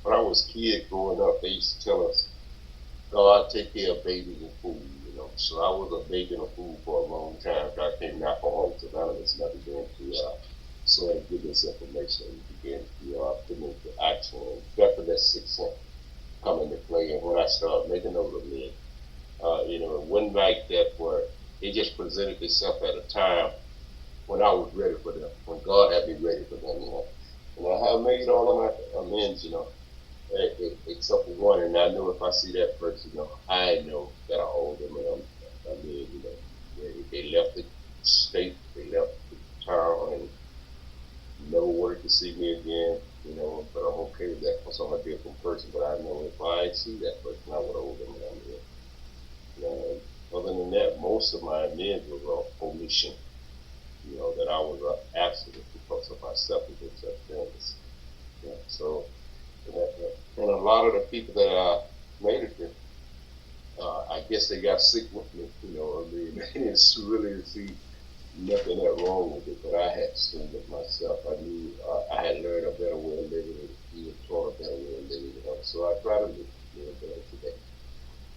when I was a kid growing up, they used to tell us, God take care of babies and food. So I was a baby and a fool for a long time. I came to Alcoholics Anonymous and I began to sort of give this information and began to put it into action. And definitely that sixth sense come into play. And when I started making those amends, it wasn't like that where it just presented itself at a time when I was ready for them, when God had me ready for them. And I have made all of my amends, except for one, and I know if I see that person, I know that I owe them. They left the state, they left the town, and never wanted to see me again. But I'm okay with that because I'm a different person. But I know if I see that person, I would owe them. Other than that, most of my amends was omission. That I was an accident because of my selfish acceptance. And a lot of the people that I made it with, I I guess they got sick with me, I mean, it's really see nothing that wrong with it, but I had seen it myself. I knew I had learned a better way of living and even taught a better way of living, so I try to live better today.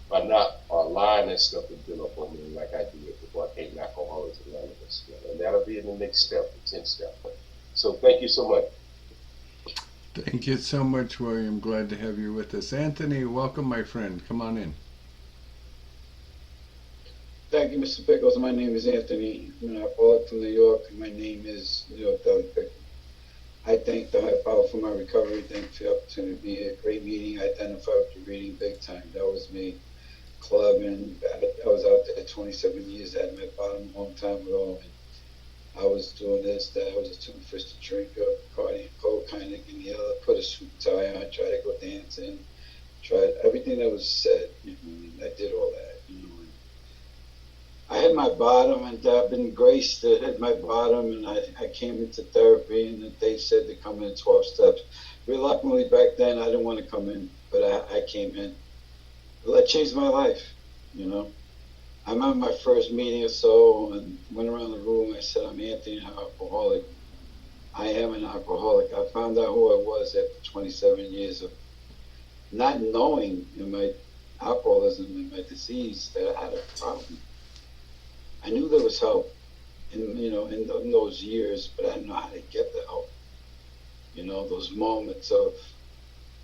By not allowing that stuff to build up on me like I did before I came to Alcoholics Anonymous. And that'll be in the next step, the 10th step. So thank you so much. Thank you so much, William. Glad to have you with us. Anthony, welcome, my friend. Come on in. Thank you, Mr. Pickles. My name is Anthony. I'm an alcoholic from New York, and my name is New York Deli Pickles. I thank the higher power for my recovery. Thank you for the opportunity to be here. Great meeting. I identified with your reading big time. That was me. Clubbing. I was out there 27 years. I had my bottom a long time ago. And I was doing this, that. I was a two-fisted drinker, partying, cold kind of in the other, put a suit and tie on, tried to go dancing, tried everything that was said. I did all that. I hit my bottom, and I've been graced to hit my bottom, and I came into therapy, and they said to come in 12 steps. Reluctantly back then, I didn't want to come in, but I came in. That changed my life, I remember my first meeting or so, and went around the room. I said, I'm Anthony, I'm an alcoholic. I am an alcoholic. I found out who I was after 27 years of not knowing in my alcoholism and my disease that I had a problem. I knew there was help in those years, but I didn't know how to get the help. Those moments of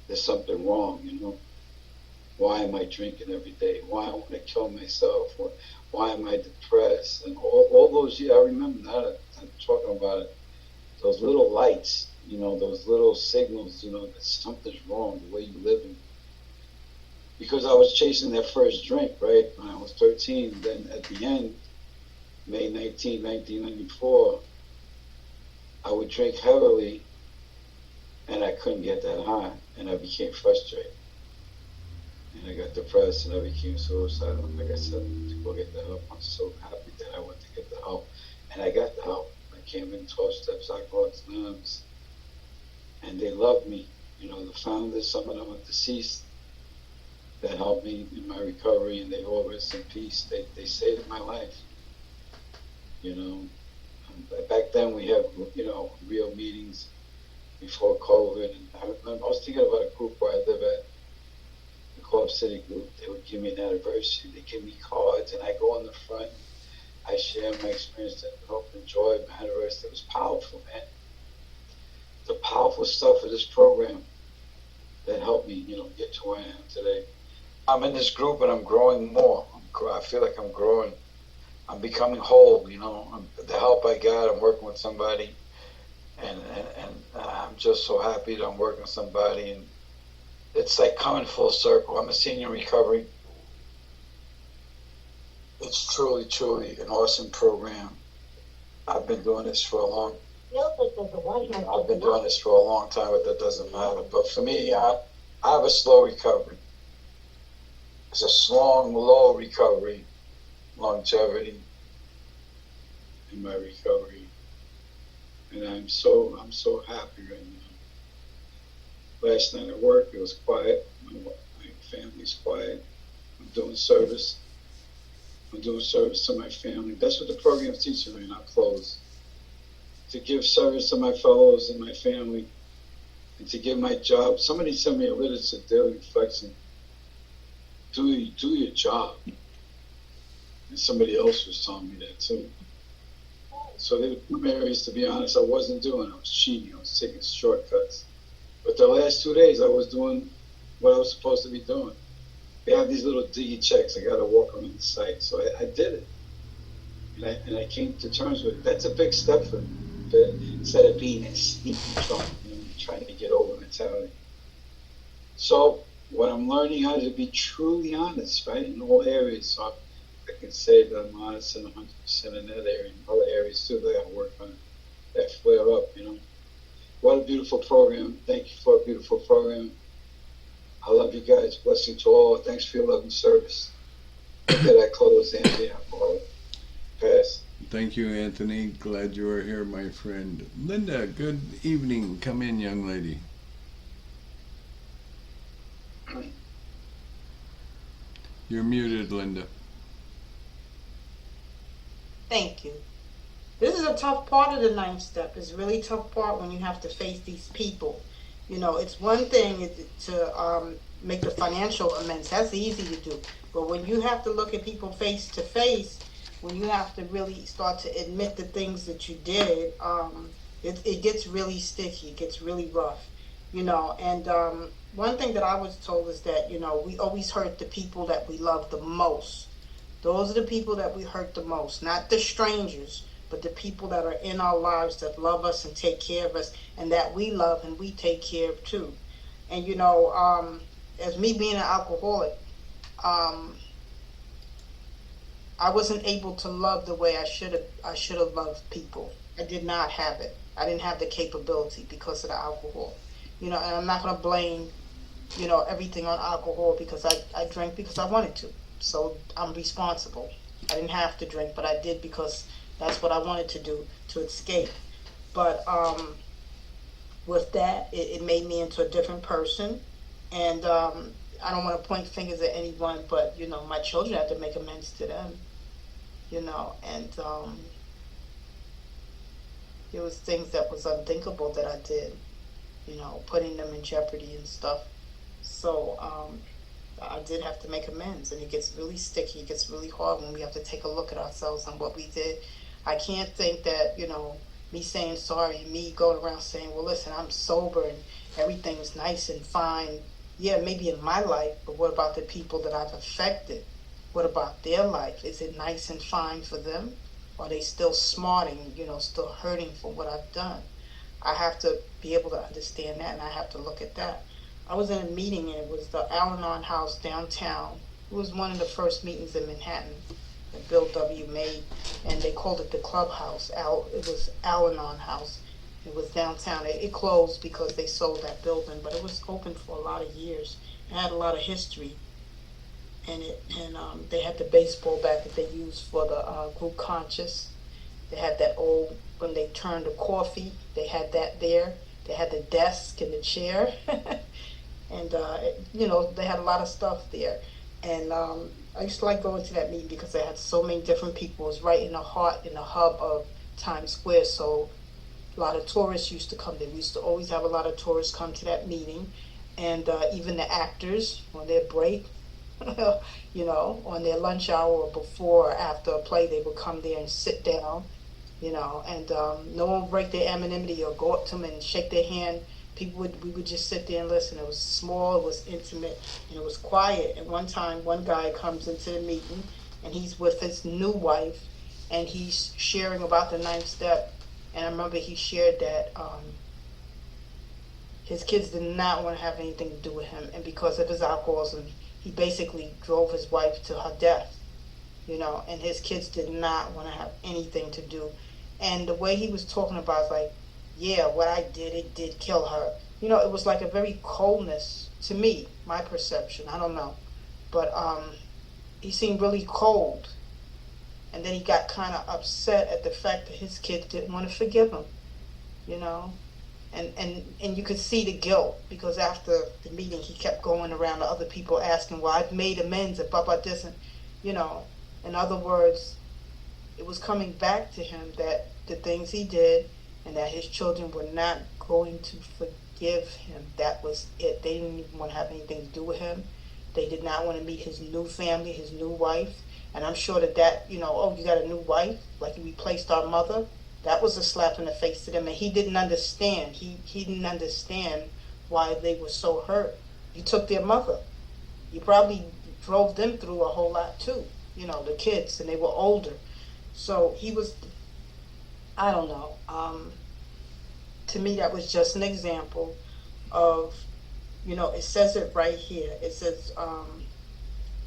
there's something wrong, Why am I drinking every day? Why I want to kill myself? Why am I depressed? And all those years, I remember that, I'm talking about it, those little lights, those little signals, that something's wrong, the way you live. Because I was chasing that first drink, right, when I was 13, then at the end, May 19, 1994, I would drink heavily, and I couldn't get that high, and I became frustrated. And I got depressed, and I became suicidal. Like I said, to go get the help. I'm so happy that I went to get the help, and I got the help. I came in 12 steps, Alcoholics Anonymous, and they loved me. The founders, some of them are deceased, that helped me in my recovery, and they all rest in peace. They saved my life. Back then we had, real meetings before COVID. And I was thinking about a group where I live at, the Club City group. They would give me an anniversary. They give me cards, and I go on the front. I share my experience and hope and joy of my anniversary. It was powerful, man. The powerful stuff of this program that helped me, get to where I am today. I'm in this group, and I'm growing more. I feel like I'm growing. I'm becoming whole, the help I got, I'm working with somebody, and I'm just so happy that I'm working with somebody, and it's like coming full circle. I'm a senior in recovery. It's truly, truly an awesome program. I've been doing this for a long time, but that doesn't matter. But for me, I have a slow recovery. It's a long, low recovery. Longevity in my recovery, and I'm so happy right now. Last night at work, it was quiet. My family's quiet. I'm doing service to my family. That's what the program's teaching me, and I'll close. To give service to my fellows and my family, and to give my job. Somebody sent me a literature daily reflection. Do your job. And somebody else was telling me that too. So there were two areas, to be honest, I wasn't doing. I was cheating. I was taking shortcuts. But the last 2 days, I was doing what I was supposed to be doing. They have these little diggy checks. I got to walk around the site. So I did it. And I came to terms with it. That's a big step for me. Instead of being a sneaky drunk, trying to get over mentality. So what I'm learning how to be truly honest, right, in all areas. So I can say that I'm honest and 100% in that area, and other areas too that I work on that flare up, What a beautiful program. Thank you for a beautiful program. I love you guys. Blessing to all. Thanks for your love and service. That I close, Anthony. Pass. Thank you, Anthony. Glad you are here, my friend. Linda, good evening. Come in, young lady. You're muted, Linda. Thank you. This is a tough part of the ninth step. It's a really tough part when you have to face these people. You know, it's one thing to make the financial amends. That's easy to do. But when you have to look at people face to face, when you have to really start to admit the things that you did, it gets really sticky. It gets really rough. You know, and one thing that I was told is that, you know, we always hurt the people that we love the most. Those are the people that we hurt the most, not the strangers, but the people that are in our lives that love us and take care of us and that we love and we take care of too. And, you know, as me being an alcoholic, I wasn't able to love the way I should have loved people. I did not have it. I didn't have the capability because of the alcohol. You know, and I'm not going to blame, you know, everything on alcohol because I drank because I wanted to. So I'm responsible. I didn't have to drink, but I did because that's what I wanted to do, to escape. But with that, it made me into a different person. And I don't want to point fingers at anyone, but, you know, my children have to make amends to them. You know, and there was things that was unthinkable that I did, you know, putting them in jeopardy and stuff. So I did have to make amends, and it gets really sticky. It gets really hard when we have to take a look at ourselves and what we did. I can't think that, you know, me saying sorry, me going around saying, well, listen, I'm sober and everything's nice and fine. Yeah, maybe in my life, but what about the people that I've affected? What about their life? Is it nice and fine for them? Or are they still smarting, you know, still hurting for what I've done? I have to be able to understand that, and I have to look at that. I was in a meeting, and it was the Al-Anon House downtown. It was one of the first meetings in Manhattan that Bill W. made, and they called it the Clubhouse. It was Al-Anon House. It was downtown. It closed because they sold that building, but it was open for a lot of years. It had a lot of history. And they had the baseball bat that they used for the group conscious. They had that old, when they turned the coffee, they had that there. They had the desk and the chair. And, you know, they had a lot of stuff there. And I used to like going to that meeting because they had so many different people. It was right in the heart, in the hub of Times Square. So a lot of tourists used to come there. We used to always have a lot of tourists come to that meeting. And even the actors, on their break, you know, on their lunch hour or before or after a play, they would come there and sit down, you know, and no one would break their anonymity or go up to them and shake their hand. We would just sit there and listen. It was small, it was intimate, and it was quiet. And one time, one guy comes into the meeting, and he's with his new wife, and he's sharing about the ninth step. And I remember he shared that his kids did not want to have anything to do with him, and because of his alcoholism, he basically drove his wife to her death, you know, and his kids did not want to have anything to do. And the way he was talking about is like, yeah, what I did, it did kill her. You know, it was like a very coldness to me, my perception, I don't know. But he seemed really cold. And then he got kind of upset at the fact that his kids didn't want to forgive him, you know. And you could see the guilt, because after the meeting he kept going around to other people asking, well, I've made amends and blah blah this, and you know, in other words, it was coming back to him that the things he did and that his children were not going to forgive him. That was it. They didn't even want to have anything to do with him. They did not want to meet his new family, his new wife. And I'm sure that, you know, oh, you got a new wife, like you replaced our mother. That was a slap in the face to them, and he didn't understand. He didn't understand why they were so hurt. You took their mother. You probably drove them through a whole lot too, you know, the kids, and they were older. So he was, I don't know. To me, that was just an example of, you know, it says it right here. It says,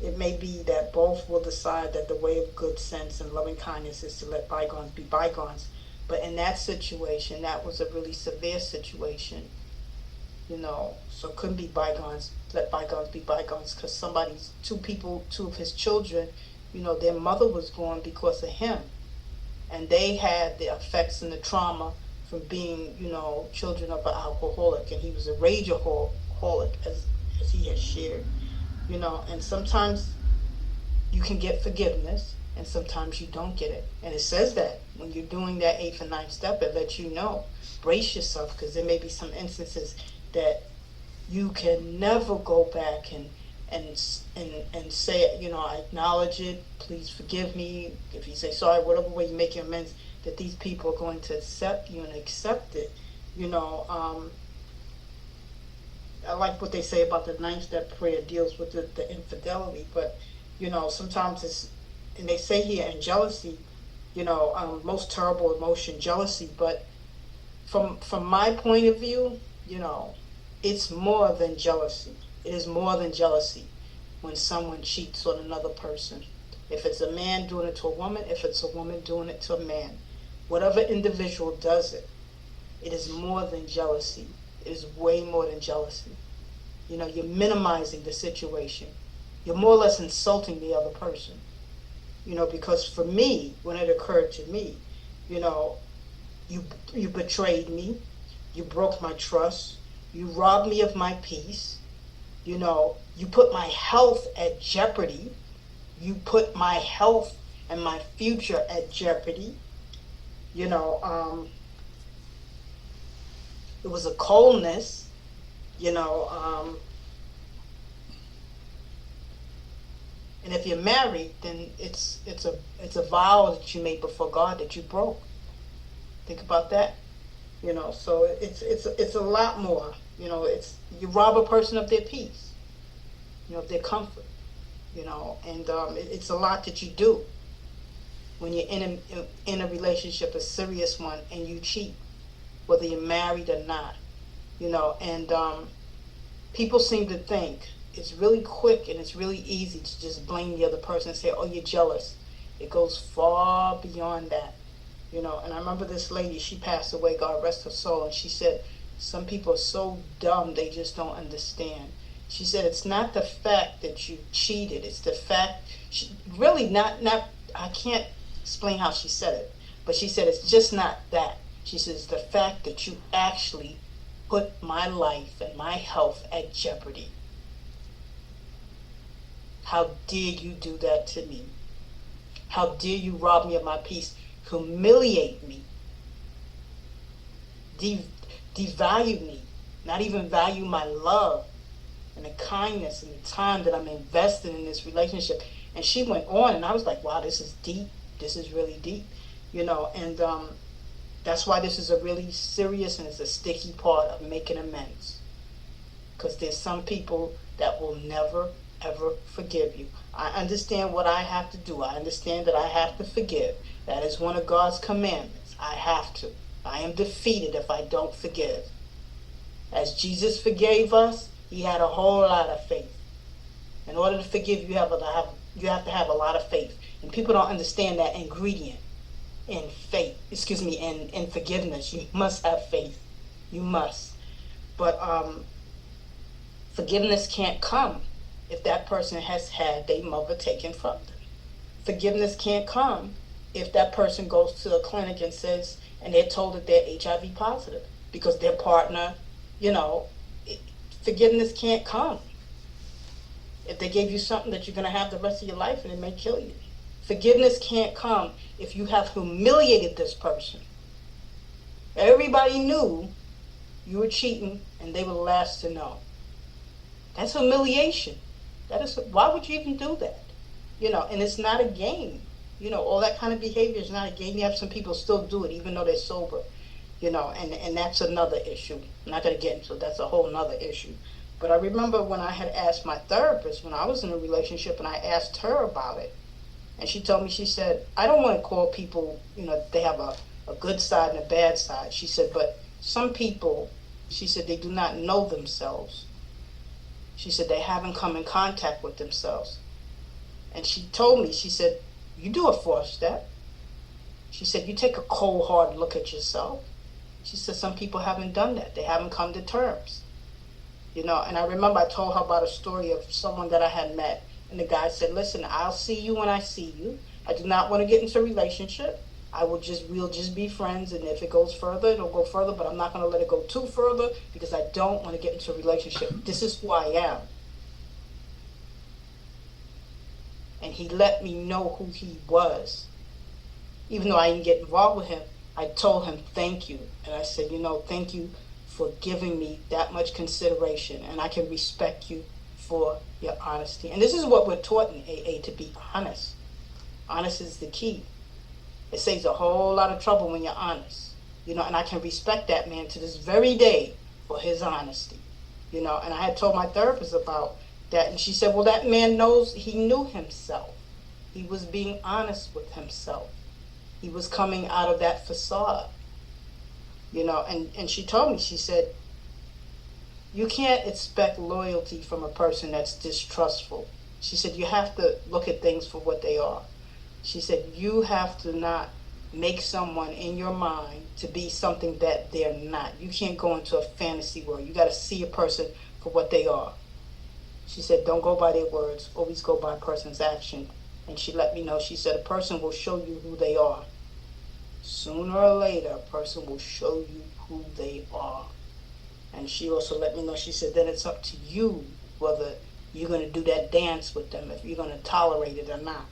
it may be that both will decide that the way of good sense and loving kindness is to let bygones be bygones. But in that situation, that was a really severe situation, you know, so it couldn't be bygones, let bygones be bygones, because two of his children, you know, their mother was gone because of him. And they had the effects and the trauma from being, you know, children of an alcoholic. And he was a rageaholic, as he has shared, you know, and sometimes you can get forgiveness, and sometimes you don't get it. And it says that when you're doing that 8th and 9th step, it lets you know, brace yourself, because there may be some instances that you can never go back and say, you know, I acknowledge it, please forgive me. If you say sorry, whatever way you make your amends, that these people are going to accept you and accept it. You know, I like what they say about the 9th step prayer deals with the infidelity, but, you know, sometimes it's, and they say here in jealousy, you know, most terrible emotion, jealousy, but from my point of view, you know, it's more than jealousy. It is more than jealousy when someone cheats on another person. If it's a man doing it to a woman, if it's a woman doing it to a man, whatever individual does it, it is more than jealousy. It is way more than jealousy. You know, you're minimizing the situation. You're more or less insulting the other person. You know, because for me, when it occurred to me, you know, you betrayed me, you broke my trust, you robbed me of my peace, you know, you put my health at jeopardy, you put my health and my future at jeopardy, you know, it was a coldness, you know, and if you're married, then it's a vow that you made before God that you broke. Think about that, you know. So it's a lot more, you know. It's, you rob a person of their peace, you know, of their comfort, you know, and it's a lot that you do when you're in a relationship, a serious one, and you cheat, whether you're married or not, you know. And people seem to think it's really quick and it's really easy to just blame the other person and say, oh, you're jealous. It goes far beyond that, you know. And I remember this lady, she passed away, God rest her soul, and she said, some people are so dumb, they just don't understand. She said, it's not the fact that you cheated, it's the fact, really not, I can't explain how she said it, but she said, it's just not that. She says, the fact that you actually put my life and my health at jeopardy. How dare you do that to me? How dare you rob me of my peace, humiliate me, devalue me, not even value my love and the kindness and the time that I'm invested in this relationship. And she went on, and I was like, wow, this is deep. This is really deep, you know. And that's why this is a really serious and it's a sticky part of making amends. Because there's some people that will never, ever forgive you. I understand what I have to do. I understand that I have to forgive. That is one of God's commandments. I have to. I am defeated if I don't forgive. As Jesus forgave us, he had a whole lot of faith. In order to forgive, you have to have a lot of faith. And people don't understand that ingredient in faith. In forgiveness. You must have faith. You must. But forgiveness can't come if that person has had their mother taken from them. Forgiveness can't come if that person goes to a clinic and says, and they're told that they're HIV positive because their partner, you know, forgiveness can't come if they gave you something that you're going to have the rest of your life and it may kill you. Forgiveness can't come if you have humiliated this person. Everybody knew you were cheating and they were the last to know. That's humiliation. Why would you even do that? You know, and it's not a game. You know, all that kind of behavior is not a game. You have some people still do it even though they're sober. You know, and that's another issue. I'm not going to get into it. That's a whole nother issue. But I remember when I had asked my therapist, when I was in a relationship, and I asked her about it. And she told me, she said, I don't want to call people, you know, they have a good side and a bad side. She said, but some people, she said, they do not know themselves. She said, they haven't come in contact with themselves. And she told me, she said, you do a 4th step. She said, you take a cold, hard look at yourself. She said, some people haven't done that. They haven't come to terms. You know, and I remember I told her about a story of someone that I had met. And the guy said, listen, I'll see you when I see you. I do not want to get into a relationship. We'll just be friends. And if it goes further, it'll go further. But I'm not going to let it go too further because I don't want to get into a relationship. This is who I am. and he let me know who he was. Even though I didn't get involved with him, I told him thank you. And I said, thank you for giving me that much consideration, and I can respect you for your honesty. And this is what we're taught in AA, to be honest. Honest is the key. It saves a whole lot of trouble when you're honest. And I can respect that man to this very day for his honesty. And I had told my therapist about that, and she said, well, that man he knew himself. He was being honest with himself. He was coming out of that facade. And she told me, she said, you can't expect loyalty from a person that's distrustful. She said, you have to look at things for what they are. She said, you have to not make someone in your mind to be something that they're not. You can't go into a fantasy world. You got to see a person for what they are. She said, don't go by their words. Always go by a person's action. And she let me know, she said, a person will show you who they are. Sooner or later, a person will show you who they are. And she also let me know, she said, then it's up to you whether you're going to do that dance with them, if you're going to tolerate it or not.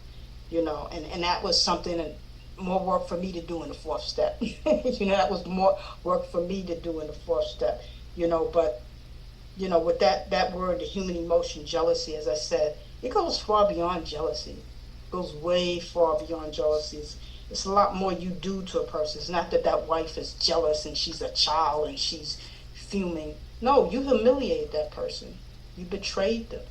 And that was something that more work for me to do in the fourth step. That was more work for me to do in the fourth step. But with that word, the human emotion, jealousy, as I said, it goes far beyond jealousy. It goes way far beyond jealousy. It's a lot more you do to a person. It's not that wife is jealous and she's a child and she's fuming. No, you humiliated that person. You betrayed them.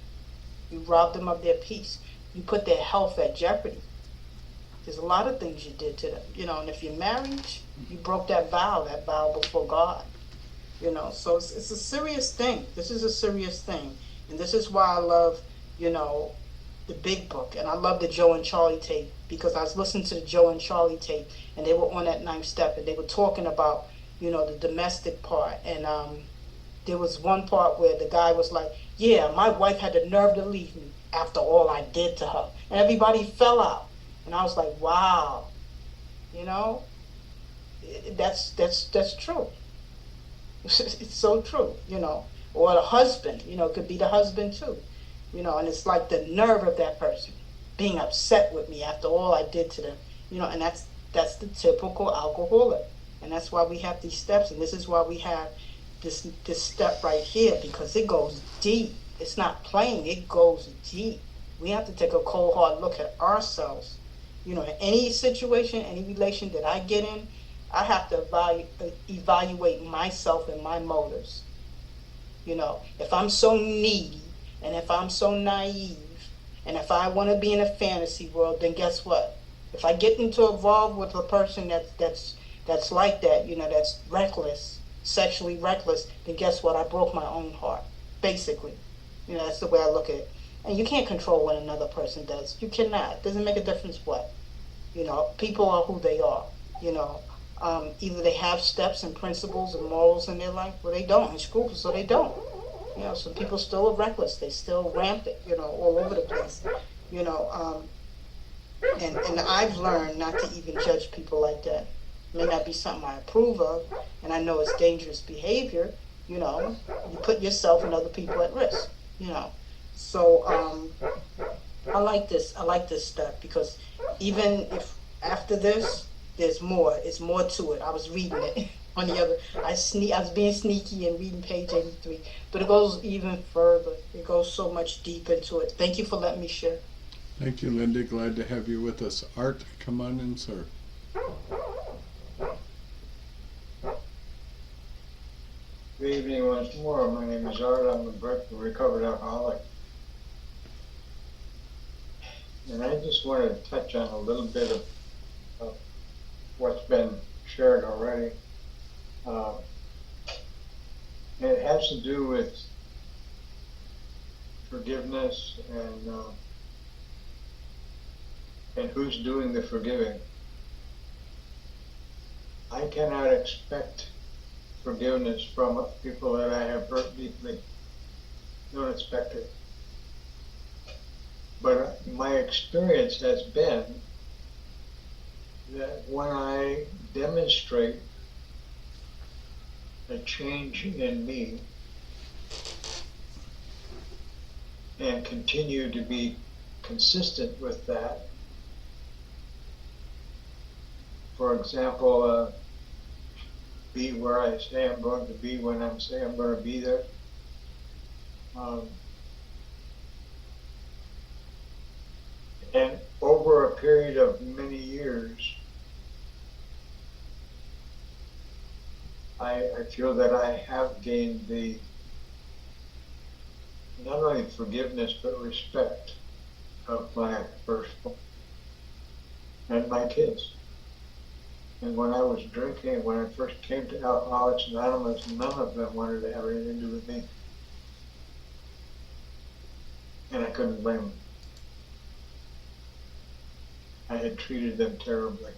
You robbed them of their peace. You put their health at jeopardy. There's a lot of things you did to them. And if you're married, you broke that vow before God. So it's a serious thing. This is a serious thing. And this is why I love, the Big Book. And I love the Joe and Charlie tape, because I was listening to the Joe and Charlie tape, and they were on that 9th step, and they were talking about, the domestic part. And there was one part where the guy was like, yeah, my wife had the nerve to leave me after all I did to her. And everybody fell out. And I was like, wow, that's true. It's so true, Or the husband, it could be the husband too, and it's like the nerve of that person being upset with me after all I did to them, and that's the typical alcoholic. And that's why we have these steps, and this is why we have this step right here, because it goes deep. It's not plain, it goes deep. We have to take a cold hard look at ourselves. In any situation, any relation that I get in, I have to evaluate myself and my motives. If I'm so needy, and if I'm so naive, and if I want to be in a fantasy world, then guess what? If I get involved with a person that's like that, that's reckless, sexually reckless, then guess what? I broke my own heart, basically. That's the way I look at it. And you can't control what another person does. You cannot. It doesn't make a difference what. People are who they are. Either they have steps and principles and morals in their life, or they don't, and scruples, or they don't. Some people still are reckless. They still rampant, all over the place. And I've learned not to even judge people like that. It may not be something I approve of, and I know it's dangerous behavior. You put yourself and other people at risk. So I like this step, because even if after this, there's more. It's more to it. I was reading it on the other. I was being sneaky and reading page 83, but it goes even further. It goes so much deep into it. Thank you for letting me share. Thank you, Linda. Glad to have you with us. Art, come on in, sir. Good evening once more. My name is Art. I'm a recovered alcoholic. And I just wanted to touch on a little bit of what's been shared already. It has to do with forgiveness and who's doing the forgiving. I cannot expect forgiveness from people that I have hurt deeply. Don't expect it. But my experience has been that when I demonstrate a change in me and continue to be consistent with that. For example, be where I say I'm going to be when I say I'm going to be there. And over a period of many years, I feel that I have gained the not only forgiveness but respect of my firstborn and my kids. And when I was drinking, when I first came to Alcoholics Anonymous, none of them wanted to have anything to do with me. And I couldn't blame them. I had treated them terribly.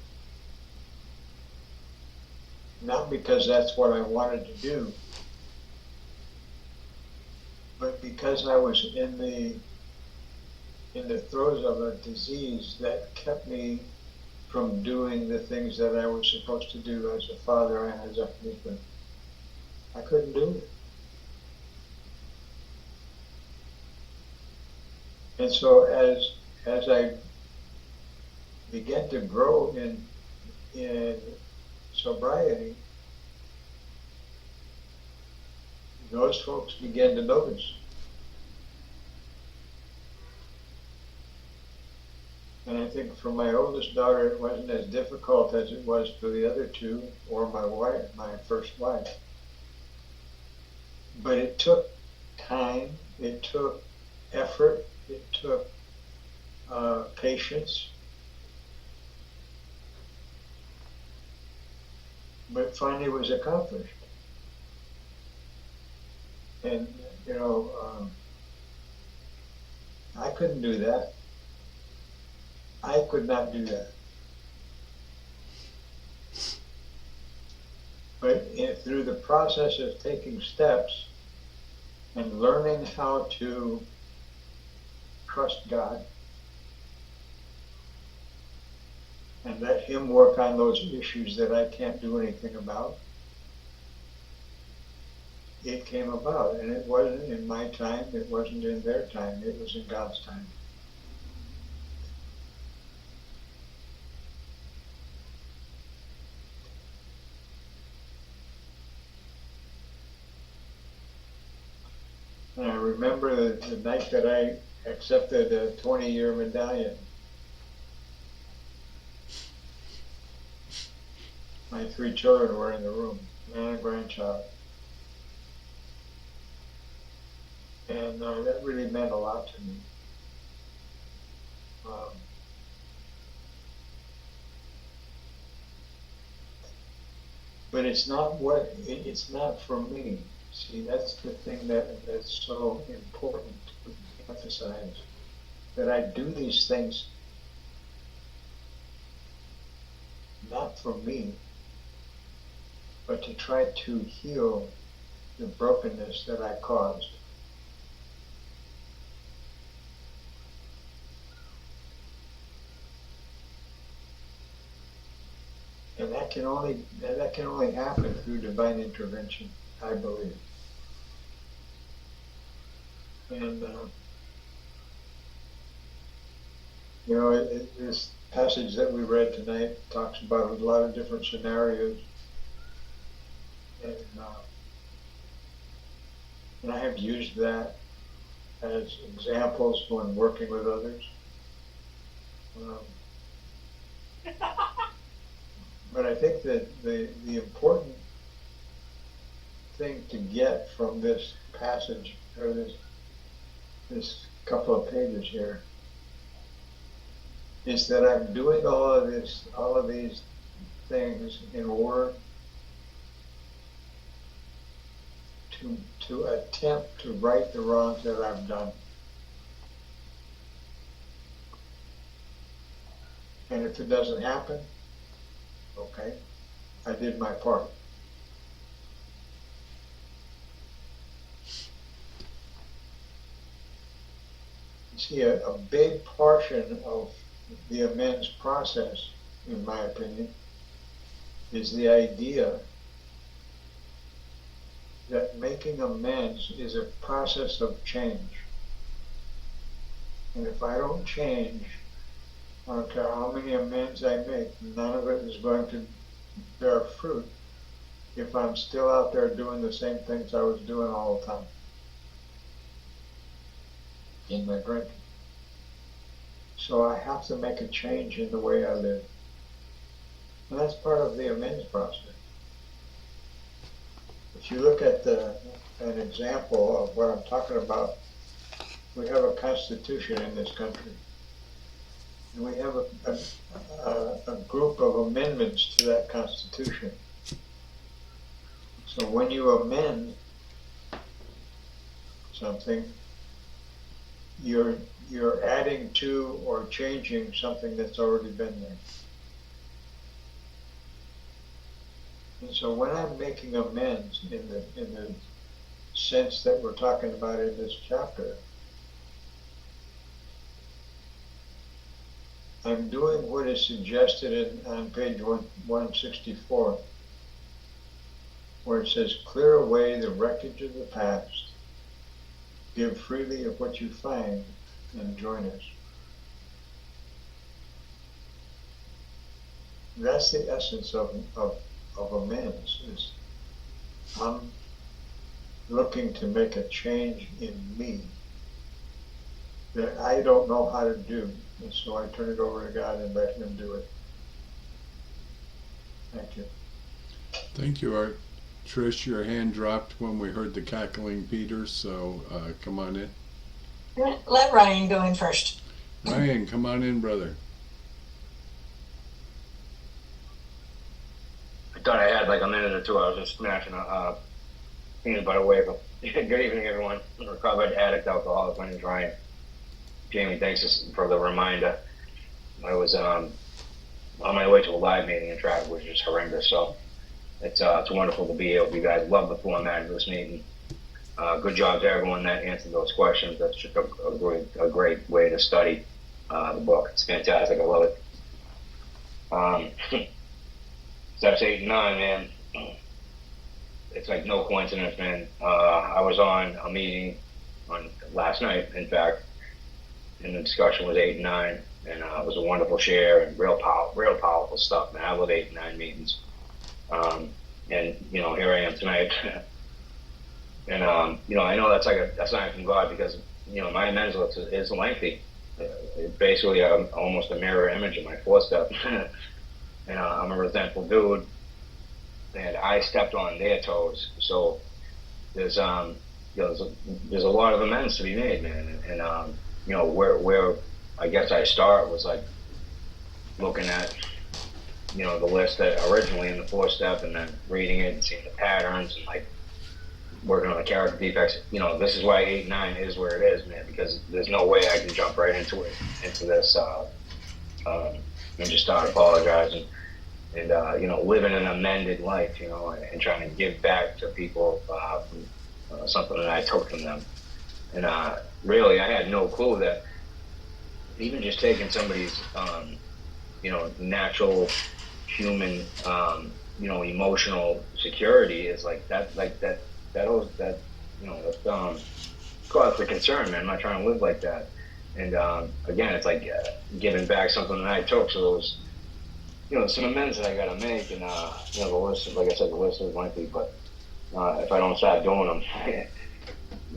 Not because that's what I wanted to do, but because I was in the throes of a disease that kept me from doing the things that I was supposed to do as a father and as a husband. I couldn't do it. And so as I began to grow in sobriety, those folks began to notice. And I think for my oldest daughter, it wasn't as difficult as it was for the other two, or my wife, my first wife. But it took time, it took effort, it took patience. But finally it was accomplished. And, you know, I couldn't do that. I could not do that. But through the process of taking steps and learning how to trust God and let Him work on those issues that I can't do anything about, it came about. And it wasn't in my time, it wasn't in their time, it was in God's time. And I remember the night that I accepted a 20-year medallion. My 3 children were in the room, and a grandchild. And that really meant a lot to me. But it's not for me. See, that's the thing that's so important to emphasize. That I do these things not for me, but to try to heal the brokenness that I caused. And that can only happen through divine intervention, I believe. And you know, this passage that we read tonight talks about a lot of different scenarios, and I have used that as examples when working with others. But I think that the important thing to get from this passage, or this couple of pages here, is that I'm doing all of these things in order to attempt to right the wrongs that I've done. And if it doesn't happen, okay, I did my part. See, a big portion of the amends process, in my opinion, is the idea that making amends is a process of change. And if I don't change, I don't care how many amends I make, none of it is going to bear fruit if I'm still out there doing the same things I was doing all the time in my drinking. So I have to make a change in the way I live. And that's part of the amends process. If you look at an example of what I'm talking about, we have a constitution in this country. And we have a group of amendments to that constitution. So when you amend something, you're adding to or changing something that's already been there. And so when I'm making amends in the sense that we're talking about in this chapter, I'm doing what is suggested on page 164, where it says, clear away the wreckage of the past, give freely of what you find, and join us. That's the essence of amends, is I'm looking to make a change in me that I don't know how to do, and so I turn it over to God and let Him do it. Thank you. Thank you, Art. Trish, your hand dropped when we heard the cackling Peter, so come on in. Let Ryan go in first. Ryan, come on in, brother. I thought I had like a minute or two. I was just smashing a peanut butter wafer. Good evening, everyone. Recovered addict, alcoholic. My name's Ryan. Jamie, thanks for the reminder. I was on my way to a live meeting and traffic was just horrendous. So it's wonderful to be here with you guys. Love the format of this meeting. Good job to everyone that answered those questions. That's just a great way to study the book. It's fantastic. I love it. Steps 8 and 9, man. It's like no coincidence, man. I was on a meeting last night, in fact, and the discussion was 8 and 9, and it was a wonderful share and real powerful stuff, man. I love 8 and 9 meetings. And here I am tonight. And I know that's like a sign from God because my amends list is lengthy. It's basically almost a mirror image of my 4-step. And I'm a resentful dude, and I stepped on their toes. So there's there's a lot of amends to be made, man. And where I guess I start was like looking at the list that originally in the 4-step, and then reading it and seeing the patterns and like working on the character defects. This is why 8 and 9 is where it is, man, because there's no way I can jump right into this and just start apologizing and living an amended life, and trying to give back to people from something that I took from them. And really, I had no clue that even just taking somebody's natural human emotional security is like that cause for concern, man. I'm not trying to live like that. And again, it's like giving back something that I took. So it was, some amends that I got to make. And the list, like I said, the list is lengthy. But if I don't start doing them,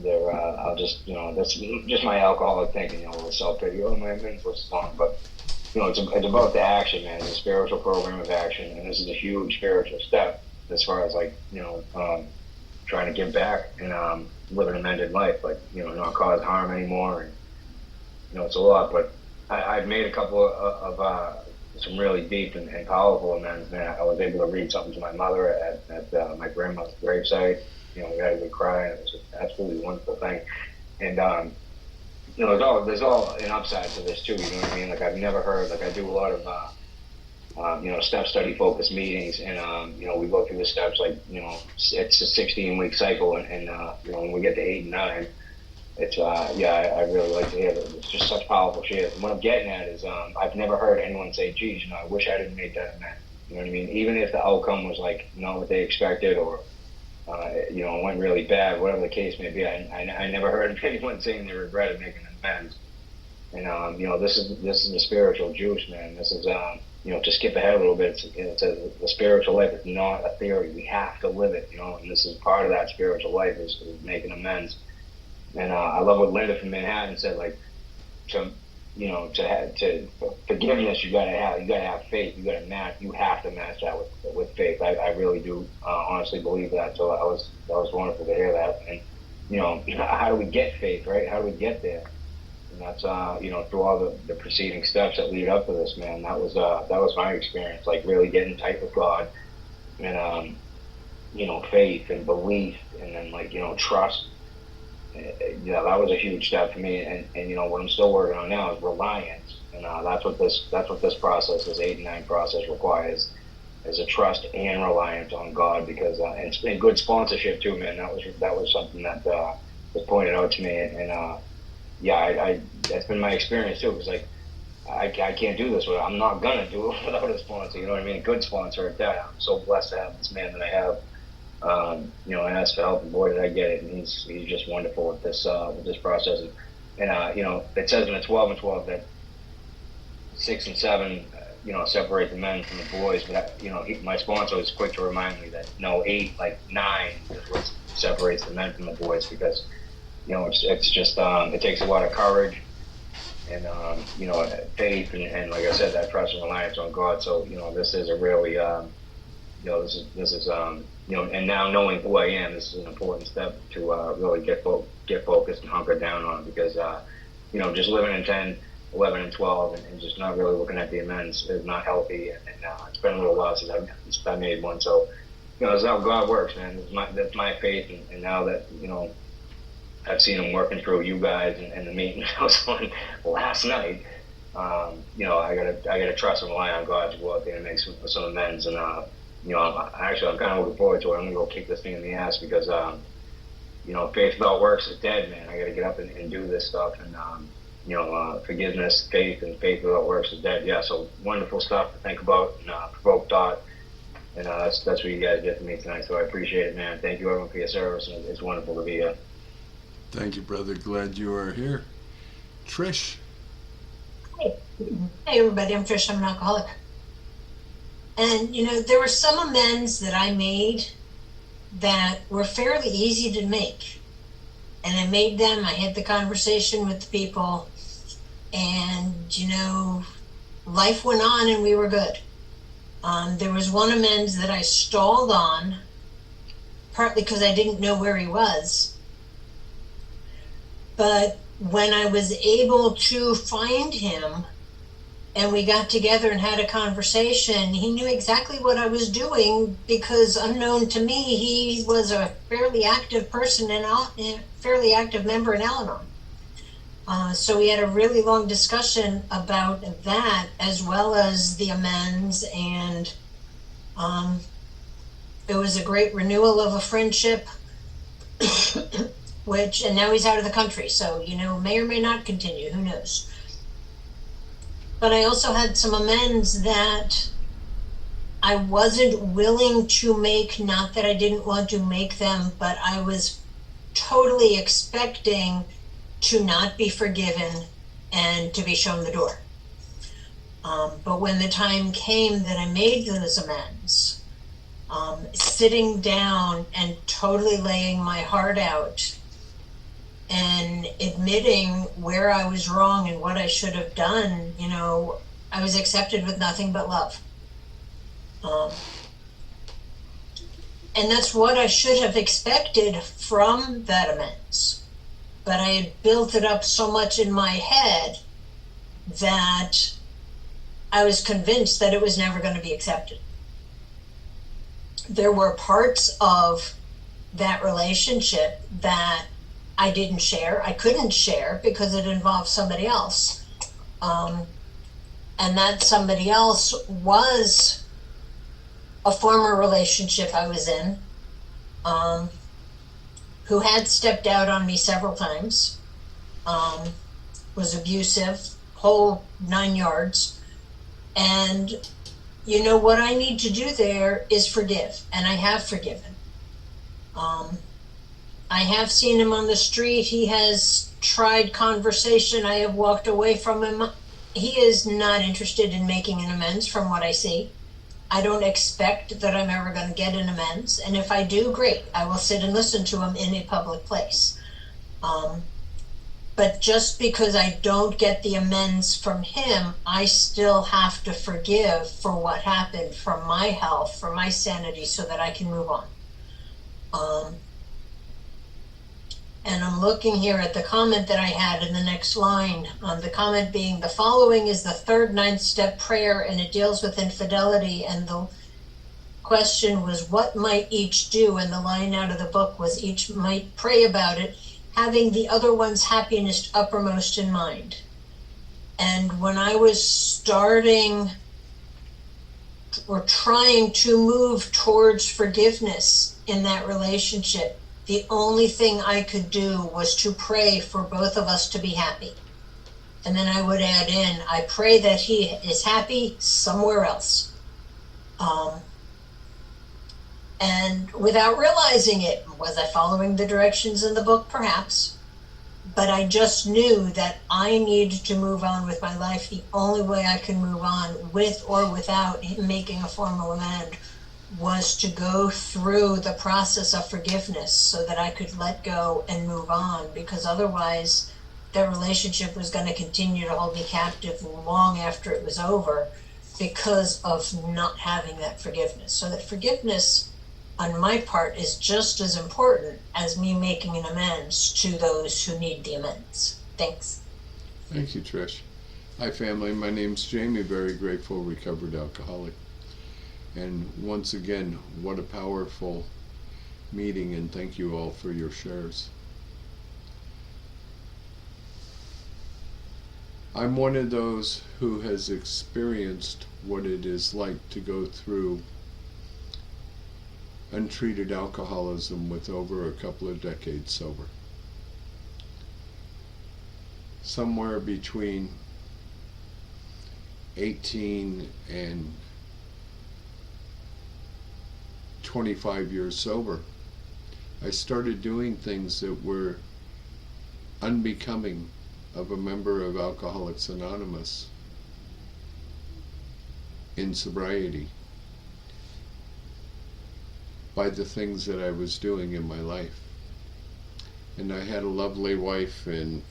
I'll just, that's just my alcoholic thinking. With self pity. Oh, my amends list is long, but it's about the action, man. It's a spiritual program of action, and this is a huge spiritual step as far as like trying to give back and live an amended life, like not cause harm anymore. And it's a lot, but I've made a couple of some really deep and powerful amends, man. I was able to read something to my mother at my grandmother's gravesite. We had a good cry, and it was an absolutely wonderful thing. And there's all an upside to this too. You know what I mean? Like I've never heard. Like I do a lot of step study focused meetings, and we go through the steps. Like it's a 16-week cycle, and when we get to 8 and 9. It's I really like to hear that. It's just such powerful shares. And what I'm getting at is I've never heard anyone say, geez, I wish I didn't make that amend. You know what I mean? Even if the outcome was like not what they expected, or it went really bad, whatever the case may be, I never heard anyone saying they regretted making an amends. And this is the spiritual juice, man. This is to skip ahead a little bit. The spiritual life is not a theory. We have to live it, and this is part of that spiritual life is making amends. And I love what Linda from Manhattan said, like, to forgiveness, you gotta have faith. You have to match that with faith. I really do honestly believe that. So that was wonderful to hear that. And how do we get faith, right? How do we get there? And that's through all the preceding steps that lead up to this, man. That was my experience, like really getting tight with God, and faith and belief, and then trust. That was a huge step for me, and what I'm still working on now is reliance, and that's what this process, this 8 and 9 process requires, is a trust and reliance on God, because and good sponsorship too, man. That was something that was pointed out to me, and I that's been my experience too. Because like I can't do this I'm not gonna do it without a sponsor. You know what I mean? A good sponsor at that. I'm so blessed to have this man that I have. I asked for help, and boy, did I get it. And he's just wonderful with this process. And it says in the 12 and 12 that 6 and 7, separate the men from the boys. But my sponsor was quick to remind me that 8, 9 is what separates the men from the boys, because it's just it takes a lot of courage and faith and like I said, that trust and reliance on God. So this is a really this is and now knowing who I am, this is an important step to really get focused and hunker down on, because just living in 10, 11, and 12 and just not really looking at the amends is not healthy, and it's been a little while since I made one. So that's how God works, man. That's my faith, and now that I've seen him working through you guys and the meeting I was on last night. I gotta trust and rely on God to go out there and make some amends. And I'm kind of looking forward to it. I'm gonna go kick this thing in the ass, because faith without works is dead, man. I gotta get up and do this stuff. And forgiveness, faith without works is dead. Yeah. So wonderful stuff to think about and provoke thought. And that's what you guys did for me tonight. So I appreciate it, man. Thank you everyone for your service, and it's wonderful to be here. Thank you, brother. Glad you are here. Trish. Hey everybody, I'm Trish. I'm an alcoholic. And, there were some amends that I made that were fairly easy to make. And I made them, I had the conversation with the people, and, life went on and we were good. There was one amends that I stalled on, partly because I didn't know where he was. But when I was able to find him and we got together and had a conversation, he knew exactly what I was doing, because unknown to me, he was a fairly active person and a fairly active member in Al-Anon. So we had a really long discussion about that, as well as the amends, and it was a great renewal of a friendship. And now he's out of the country, so, may or may not continue, who knows. But I also had some amends that I wasn't willing to make, not that I didn't want to make them, but I was totally expecting to not be forgiven and to be shown the door. But when the time came that I made those amends, sitting down and totally laying my heart out and admitting where I was wrong and what I should have done, I was accepted with nothing but love. And that's what I should have expected from that amends. But I had built it up so much in my head that I was convinced that it was never going to be accepted. There were parts of that relationship that I didn't share. I couldn't share because it involved somebody else. And that somebody else was a former relationship I was in, who had stepped out on me several times, was abusive, whole 9 yards. And what I need to do there is forgive, and I have forgiven. I have seen him on the street. He has tried conversation. I have walked away from him. He is not interested in making an amends from what I see. I don't expect that I'm ever going to get an amends. And if I do, great. I will sit and listen to him in a public place. But just because I don't get the amends from him, I still have to forgive for what happened, for my health, for my sanity, so that I can move on. And I'm looking here at the comment that I had in the next line. The comment being, the following is the third 9th step prayer, and it deals with infidelity. And the question was, what might each do? And the line out of the book was, each might pray about it, having the other one's happiness uppermost in mind. And when I was starting or trying to move towards forgiveness in that relationship, the only thing I could do was to pray for both of us to be happy. And then I would add in, I pray that he is happy somewhere else. And without realizing it, was I following the directions in the book? Perhaps. But I just knew that I needed to move on with my life. The only way I can move on, with or without him making a formal amend, was to go through the process of forgiveness so that I could let go and move on, because otherwise the relationship was going to continue to hold me captive long after it was over because of not having that forgiveness. So that forgiveness on my part is just as important as me making an amends to those who need the amends. Thanks. Thank you, Trish. Hi, family. My name's Jamie, very grateful, recovered alcoholic. And once again, what a powerful meeting, and thank you all for your shares. I'm one of those who has experienced what it is like to go through untreated alcoholism with over a couple of decades sober. Somewhere between 18 and 25 years sober, I started doing things that were unbecoming of a member of Alcoholics Anonymous in sobriety by the things that I was doing in my life. And I had a lovely wife, and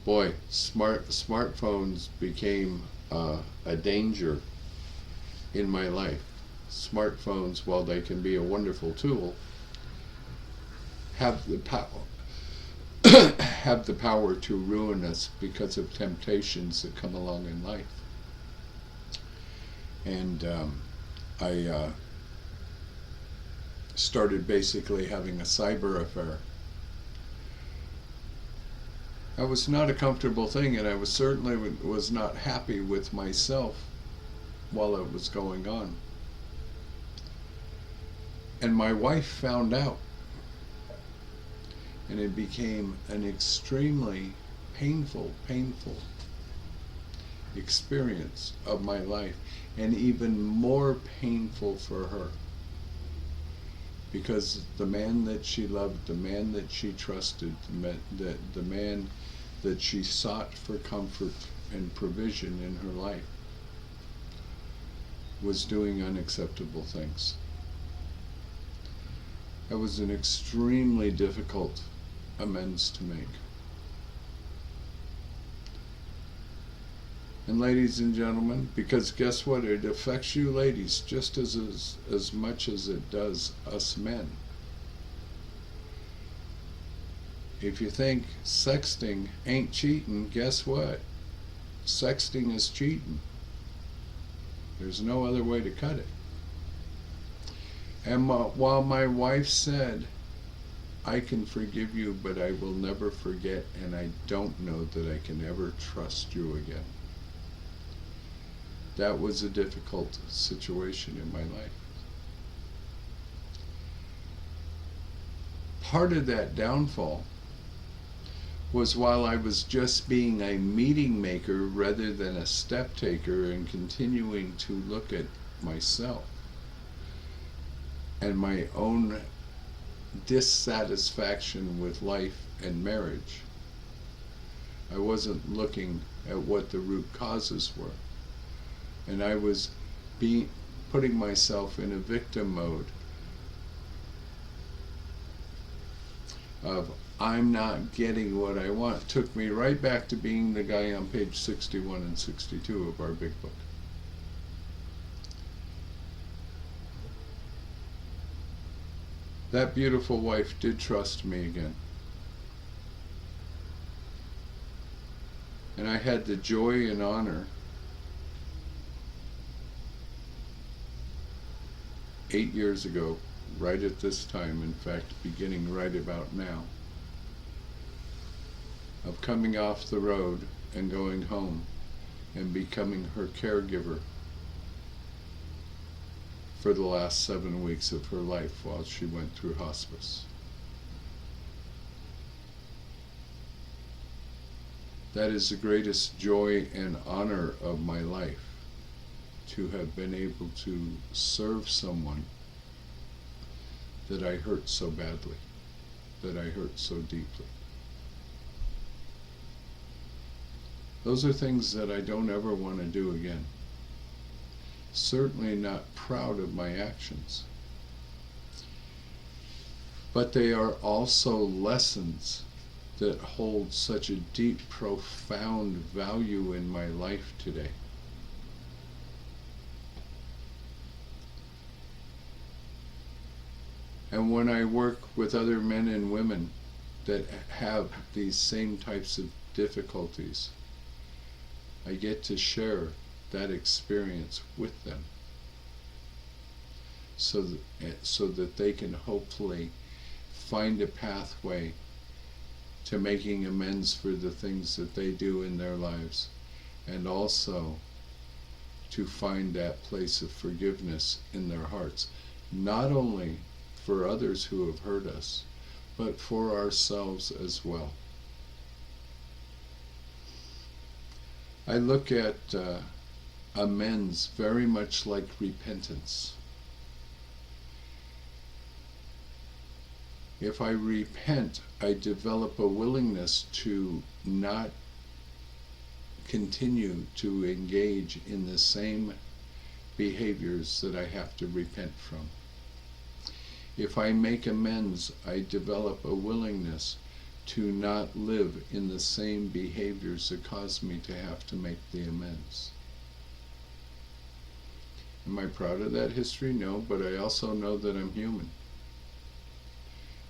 boy, smartphones became a danger in my life. Smartphones, while they can be a wonderful tool, have the power to ruin us because of temptations that come along in life. And I started basically having a cyber affair. That was not a comfortable thing, and I certainly was not happy with myself while it was going on. And my wife found out, and it became an extremely painful experience of my life, and even more painful for her, because the man that she loved, the man that she trusted, the man that she sought for comfort and provision in her life, was doing unacceptable things. That was an extremely difficult amends to make. And ladies and gentlemen, because guess what? It affects you ladies just as much as it does us men. If you think sexting ain't cheating, guess what? Sexting is cheating. There's no other way to cut it. And while my wife said, I can forgive you, but I will never forget, and I don't know that I can ever trust you again. That was a difficult situation in my life. Part of that downfall was while I was just being a meeting maker rather than a step taker, and continuing to look at myself and my own dissatisfaction with life and marriage. I wasn't looking at what the root causes were. And I was putting myself in a victim mode of I'm not getting what I want. It took me right back to being the guy on page 61 and 62 of our big book. That beautiful wife did trust me again. And I had the joy and honor 8 years ago, right at this time, in fact, beginning right about now, of coming off the road and going home and becoming her caregiver for the last 7 weeks of her life while she went through hospice. That is the greatest joy and honor of my life, to have been able to serve someone that I hurt so badly, that I hurt so deeply. Those are things that I don't ever want to do again. Certainly not proud of my actions. But they are also lessons that hold such a deep, profound value in my life today. And when I work with other men and women that have these same types of difficulties, I get to share that experience with them so that they can hopefully find a pathway to making amends for the things that they do in their lives, and also to find that place of forgiveness in their hearts, not only for others who have hurt us, but for ourselves as well. I look at amends very much like repentance. If I repent, I develop a willingness to not continue to engage in the same behaviors that I have to repent from. If I make amends, I develop a willingness to not live in the same behaviors that cause me to have to make the amends. Am I proud of that history? No, but I also know that I'm human.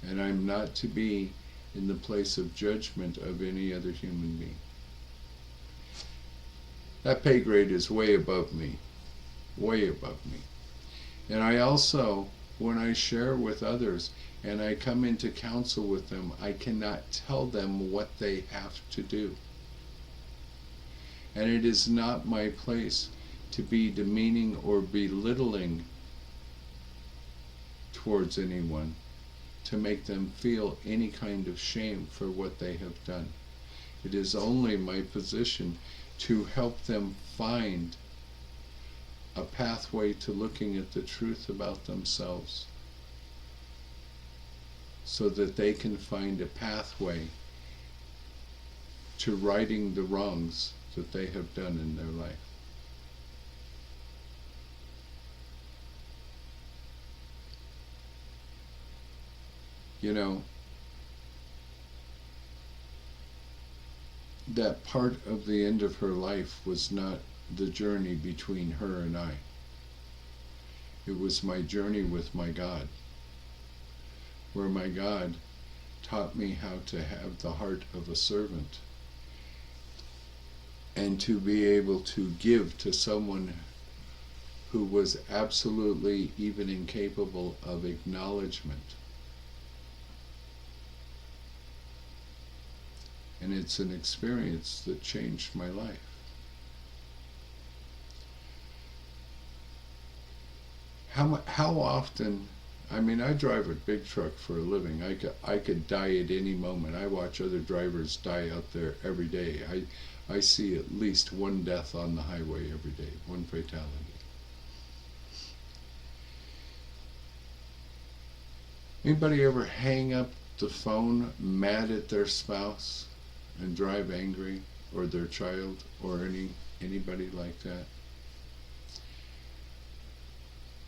And I'm not to be in the place of judgment of any other human being. That pay grade is way above me, way above me. And I also, when I share with others and I come into counsel with them, I cannot tell them what they have to do. And it is not my place to be demeaning or belittling towards anyone, to make them feel any kind of shame for what they have done. It is only my position to help them find a pathway to looking at the truth about themselves, so that they can find a pathway to righting the wrongs that they have done in their life. You know, that part of the end of her life was not the journey between her and I. It was my journey with my God, where my God taught me how to have the heart of a servant and to be able to give to someone who was absolutely even incapable of acknowledgement. And it's an experience that changed my life. How often, I mean, I drive a big truck for a living. I could die at any moment. I watch other drivers die out there every day. I see at least one death on the highway every day, one fatality. Anybody ever hang up the phone mad at their spouse and drive angry, or their child, or anybody like that?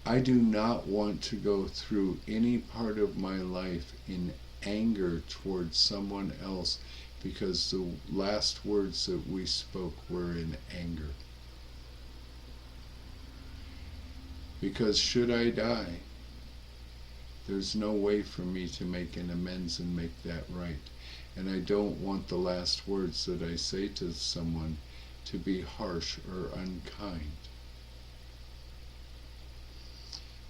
I do not want to go through any part of my life in anger towards someone else because the last words that we spoke were in anger. Because should I die, there's no way for me to make an amends and make that right. And I don't want the last words that I say to someone to be harsh or unkind.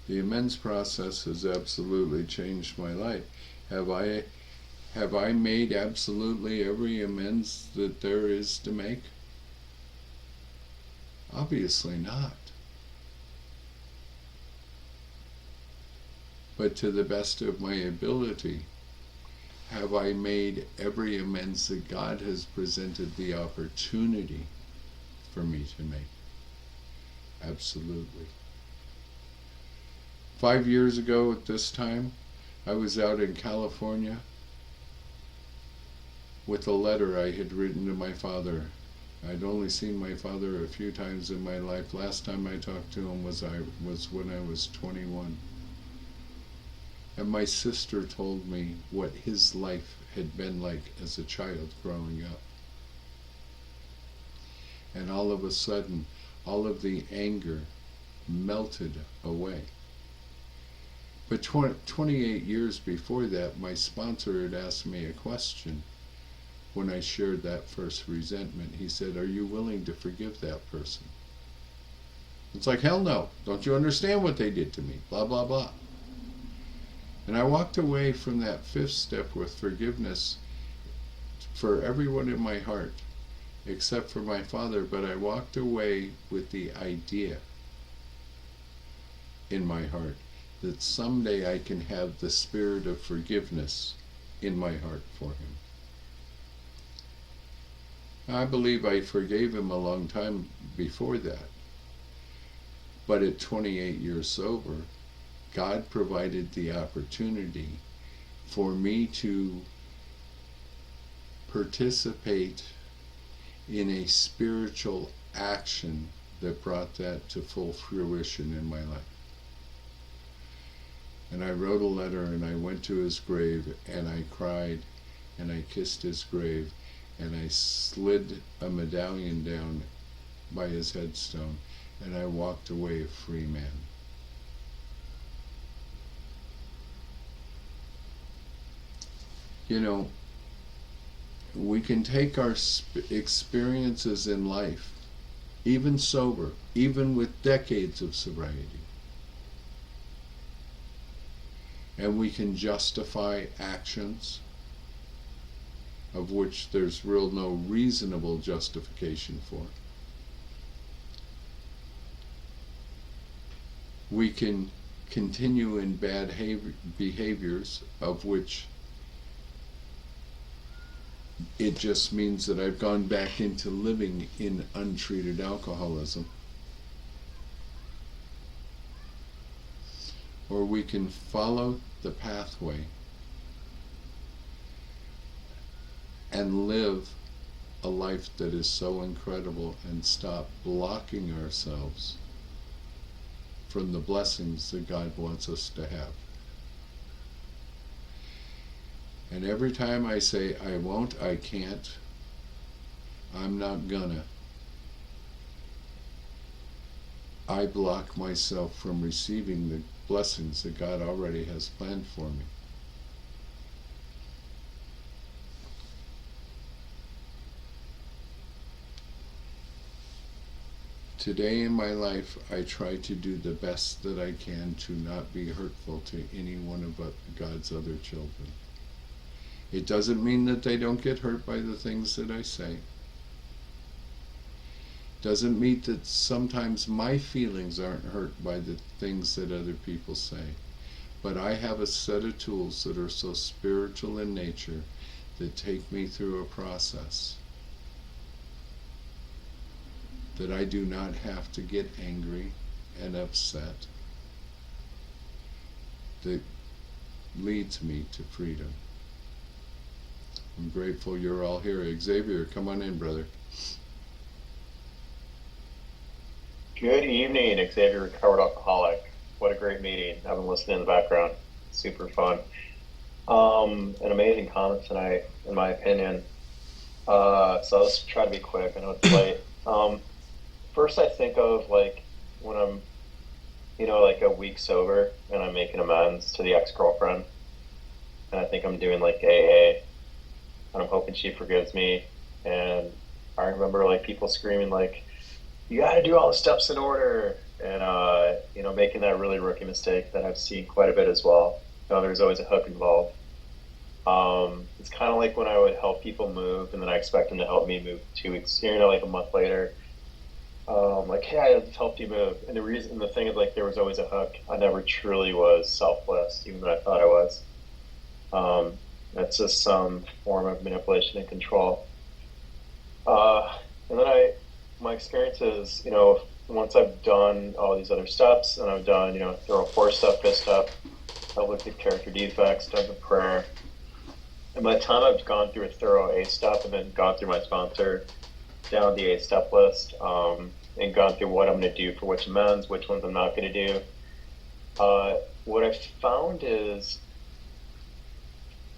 The amends process has absolutely changed my life. Have I made absolutely every amends that there is to make? Obviously not. But to the best of my ability, have I made every amends that God has presented the opportunity for me to make? Absolutely. 5 years ago at this time, I was out in California with a letter I had written to my father. I'd only seen my father a few times in my life. Last time I talked to him was when I was 21. And my sister told me what his life had been like as a child growing up. And all of a sudden, all of the anger melted away. But 28 years before that, my sponsor had asked me a question when I shared that first resentment. He said, "Are you willing to forgive that person?" It's like, hell no. Don't you understand what they did to me? Blah, blah, blah. And I walked away from that fifth step with forgiveness for everyone in my heart, except for my father, but I walked away with the idea in my heart that someday I can have the spirit of forgiveness in my heart for him. I believe I forgave him a long time before that. But at 28 years sober, God provided the opportunity for me to participate in a spiritual action that brought that to full fruition in my life. And I wrote a letter and I went to his grave and I cried and I kissed his grave and I slid a medallion down by his headstone and I walked away a free man. You know, we can take our experiences in life, even sober, even with decades of sobriety, and we can justify actions of which there's no reasonable justification for. We can continue in bad behaviors of which it just means that I've gone back into living in untreated alcoholism. Or we can follow the pathway and live a life that is so incredible and stop blocking ourselves from the blessings that God wants us to have. And every time I say, I won't, I can't, I'm not gonna, I block myself from receiving the blessings that God already has planned for me. Today in my life, I try to do the best that I can to not be hurtful to any one of God's other children. It doesn't mean that they don't get hurt by the things that I say. Doesn't mean that sometimes my feelings aren't hurt by the things that other people say. But I have a set of tools that are so spiritual in nature that take me through a process that I do not have to get angry and upset. That leads me to freedom. I'm grateful you're all here. Xavier, come on in, brother. Good evening, Xavier, recovered alcoholic. What a great meeting. I've been listening in the background. Super fun. An amazing comment tonight, in my opinion. So let's try to be quick. I know it's late. First, I think of like when I'm, like a week sober and I'm making amends to the ex-girlfriend. And I think I'm doing like AA. And I'm hoping she forgives me. And I remember like people screaming like, you got to do all the steps in order. And, making that really rookie mistake that I've seen quite a bit as well. There's always a hook involved. It's kind of like when I would help people move and then I expect them to help me move 2 weeks, like a month later. Like, hey, I just helped you move. And the thing is like, there was always a hook. I never truly was selfless, even though I thought I was. That's just some form of manipulation and control. And then my experience is, once I've done all these other steps and I've done, thorough 4-step, 5th step, I've looked at character defects, done the prayer. And by the time I've gone through a thorough 8th step and then gone through my sponsor down the 8th step list, and gone through what I'm going to do for which amends, which ones I'm not going to do, what I've found is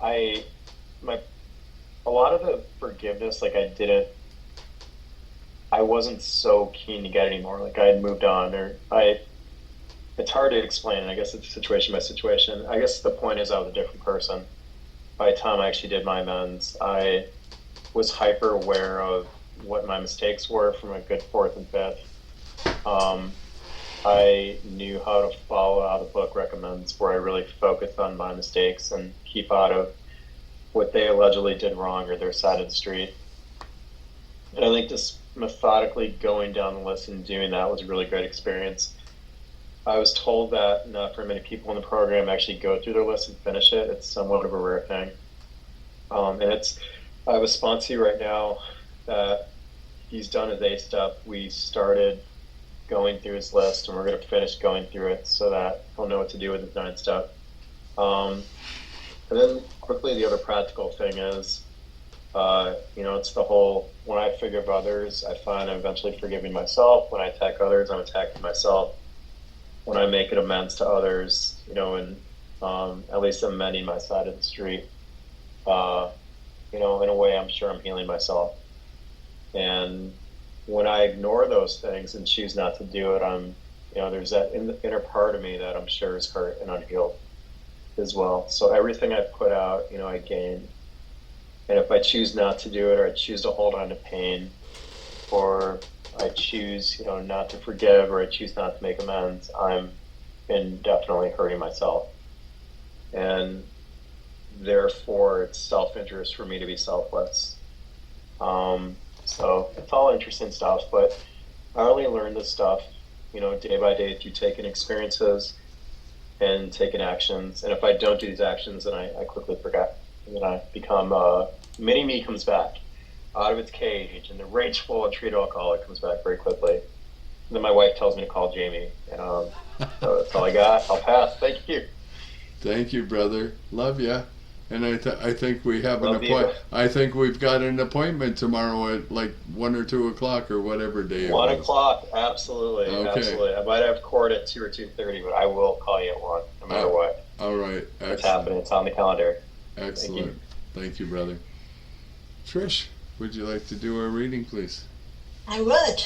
a lot of the forgiveness, like I wasn't so keen to get anymore. Like I had moved on, it's hard to explain. And I guess it's situation by situation. I guess the point is I was a different person. By the time I actually did my amends, I was hyper aware of what my mistakes were from a good 4th and 5th. I knew how to follow how the book recommends, where I really focused on my mistakes and keep out of what they allegedly did wrong or their side of the street. And I think just methodically going down the list and doing that was a really great experience. I was told that not very many people in the program actually go through their list and finish it. It's somewhat of a rare thing. And I have a sponsee right now that he's done his 8th step. We started going through his list and we're going to finish going through it so that he'll know what to do with his 9th step. And then quickly, the other practical thing is, it's the whole, when I forgive others, I find I'm eventually forgiving myself. When I attack others, I'm attacking myself. When I make an amends to others, and at least amending my side of the street, in a way, I'm sure I'm healing myself. And when I ignore those things and choose not to do it, there's that inner part of me that I'm sure is hurt and unhealed as well. So everything I put out, I gain. And if I choose not to do it, or I choose to hold on to pain, or I choose, not to forgive, or I choose not to make amends, I'm definitely hurting myself. And therefore, it's self-interest for me to be selfless. So it's all interesting stuff, but I only learned this stuff, day by day through taking experiences and taking actions. And if I don't do these actions, then I quickly forget. And then I become, mini me comes back out of its cage, and the rageful and treated alcoholic comes back very quickly. And then my wife tells me to call Jamie. So that's all I got. I'll pass. Thank you. Thank you, brother. Love ya. And I think we have Love an appointment. I think we've got an appointment tomorrow at like 1 or 2 o'clock or whatever day. 1 o'clock, absolutely, okay. Absolutely. I might have court at 2 or 2:30, but I will call you at 1, no matter what. All right. It's happening. It's on the calendar. Excellent. Thank you, brother. Trish, would you like to do our reading, please? I would.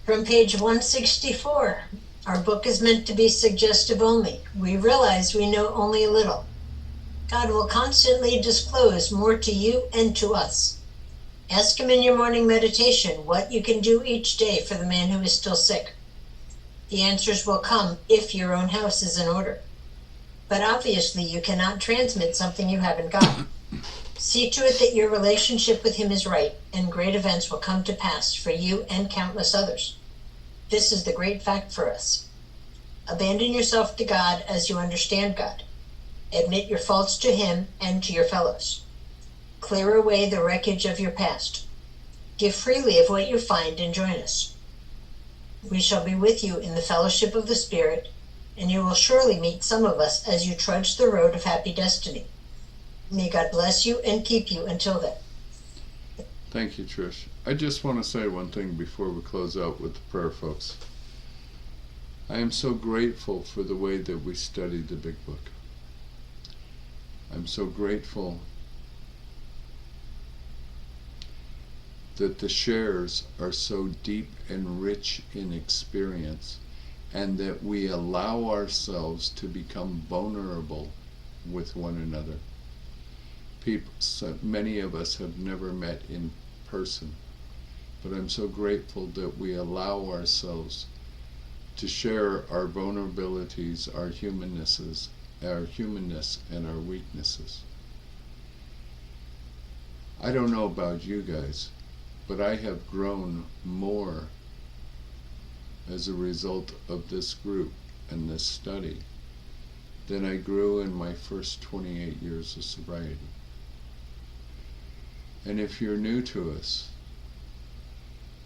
From page 164. Our book is meant to be suggestive only. We realize we know only a little. God will constantly disclose more to you and to us. Ask him in your morning meditation what you can do each day for the man who is still sick. The answers will come if your own house is in order. But obviously you cannot transmit something you haven't got. See to it that your relationship with him is right, and great events will come to pass for you and countless others. This is the great fact for us. Abandon yourself to God as you understand God. Admit your faults to him and to your fellows. Clear away the wreckage of your past. Give freely of what you find and join us. We shall be with you in the fellowship of the Spirit, and you will surely meet some of us as you trudge the road of happy destiny. May God bless you and keep you until then. Thank you, Trish. I just want to say one thing before we close out with the prayer, folks. I am so grateful for the way that we studied the Big Book. I'm so grateful that the shares are so deep and rich in experience, and that we allow ourselves to become vulnerable with one another. So many of us have never met in person, but I'm so grateful that we allow ourselves to share our vulnerabilities, our humanness and our weaknesses. I don't know about you guys, but I have grown more as a result of this group and this study than I grew in my first 28 years of sobriety. And if you're new to us,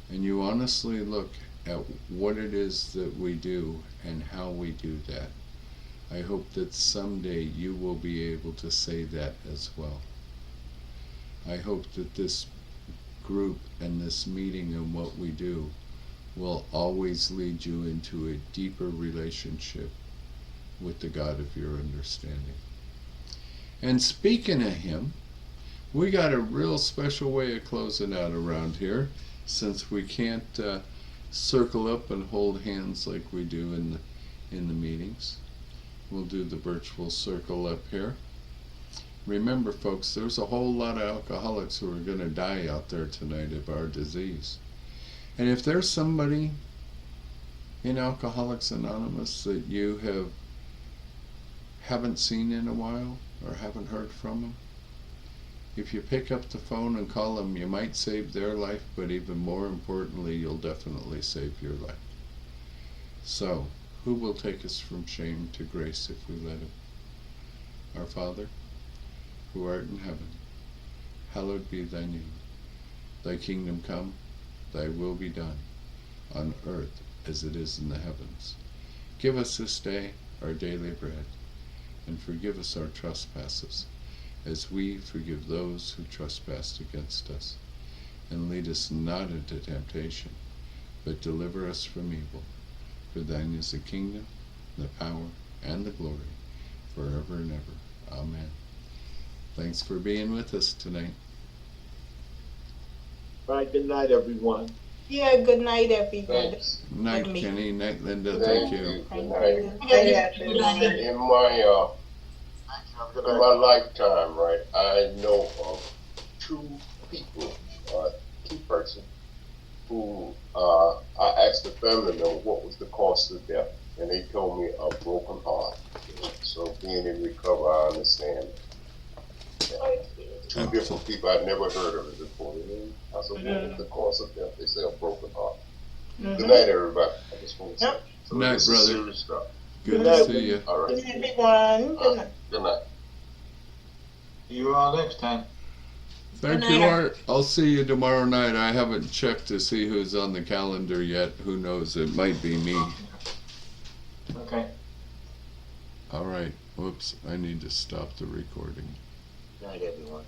and you honestly look at what it is that we do and how we do that, I hope that someday you will be able to say that as well. I hope that this group and this meeting and what we do will always lead you into a deeper relationship with the God of your understanding. And speaking of Him, we got a real special way of closing out around here, since we can't circle up and hold hands like we do in the meetings. We'll do the virtual circle up here. Remember, folks, there's a whole lot of alcoholics who are going to die out there tonight of our disease. And if there's somebody in Alcoholics Anonymous that you haven't seen in a while or haven't heard from them, if you pick up the phone and call them, you might save their life, but even more importantly, you'll definitely save your life. So, who will take us from shame to grace if we let Him? Our Father, who art in heaven, hallowed be thy name. Thy kingdom come, thy will be done, on earth as it is in the heavens. Give us this day our daily bread, and forgive us our trespasses, as we forgive those who trespass against us. And lead us not into temptation, but deliver us from evil. For thine is the kingdom, the power, and the glory, forever and ever. Amen. Thanks for being with us tonight. Right, good night, everyone. Yeah, good night, everybody. Thanks. Night, Good meeting. Kenny. Night, Linda. Thank Thank you. you. Good Thank night. you. Good night. In my lifetime, right, I know of two people, two persons, who I asked the family member what was the cause of death, and they told me a broken heart. So being in recovery, I understand. Yeah. Two different people, I'd never heard of it before. I said, what was the cause of death? They say a broken heart. Good night, everybody. I just want to say. So Night, this brother. is serious stuff. Good night. to see you. All right. Good night, everyone. Good night. Good night. See you all next time. Thank Good you, night. Art. I'll see you tomorrow night. I haven't checked to see who's on the calendar yet. Who knows? It might be me. Okay. All right. Whoops. I need to stop the recording. Night, everyone.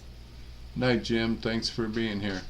Night, Jim. Thanks for being here.